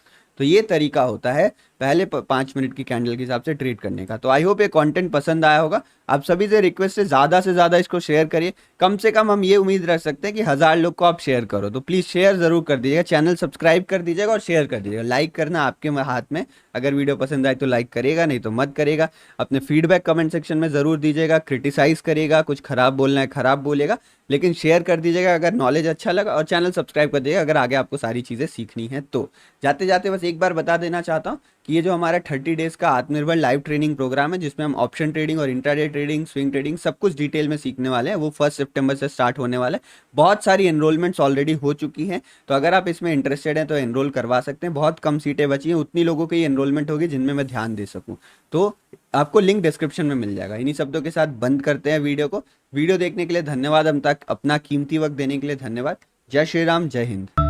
तो ये तरीका होता है पहले 5 मिनट की कैंडल के हिसाब से ट्रेड करने का। तो आई होप ये कंटेंट पसंद आया होगा। आप सभी से रिक्वेस्ट है ज़्यादा से ज़्यादा इसको शेयर करिए, कम से कम हम ये उम्मीद रख सकते हैं कि 1000 लोग को आप शेयर करो। तो प्लीज़ शेयर ज़रूर कर दीजिएगा, चैनल सब्सक्राइब कर दीजिएगा और शेयर कर दीजिएगा। लाइक करना आपके हाथ में, अगर वीडियो पसंद आए तो लाइक करिएगा, नहीं तो मत करिएगा। अपने फीडबैक कमेंट सेक्शन में ज़रूर दीजिएगा, क्रिटिसाइज़ करिएगा, कुछ खराब बोलना है खराब बोलेगा, लेकिन शेयर कर दीजिएगा अगर नॉलेज अच्छा लगा, और चैनल सब्सक्राइब कर दीजिएगा अगर आगे आपको सारी चीज़ें सीखनी है। तो जाते जाते बस एक बार बता देना चाहता हूँ कि ये जो हमारा 30 डेज़ का आत्मनिर्भर लाइव ट्रेनिंग प्रोग्राम है, जिसमें हम ऑप्शन ट्रेडिंग और इंट्राडे ट्रेडिंग, स्विंग ट्रेडिंग सब कुछ डिटेल में सीखने वाले हैं, वो 1 सितंबर से स्टार्ट होने वाला है। बहुत सारी एनरोलमेंट्स ऑलरेडी हो चुकी हैं, तो अगर आप इसमें इंटरेस्टेड हैं तो एनरोल करवा सकते हैं। बहुत कम सीटें बची हैं, उतनी लोगों की एनरोलमेंट होगी जिनमें मैं ध्यान दे सकूँ। तो आपको लिंक डिस्क्रिप्शन में मिल जाएगा। इन्हीं शब्दों के साथ बंद करते हैं वीडियो को। वीडियो देखने के लिए धन्यवाद, हम तक अपना कीमती वक्त देने के लिए धन्यवाद। जय श्री राम, जय हिंद।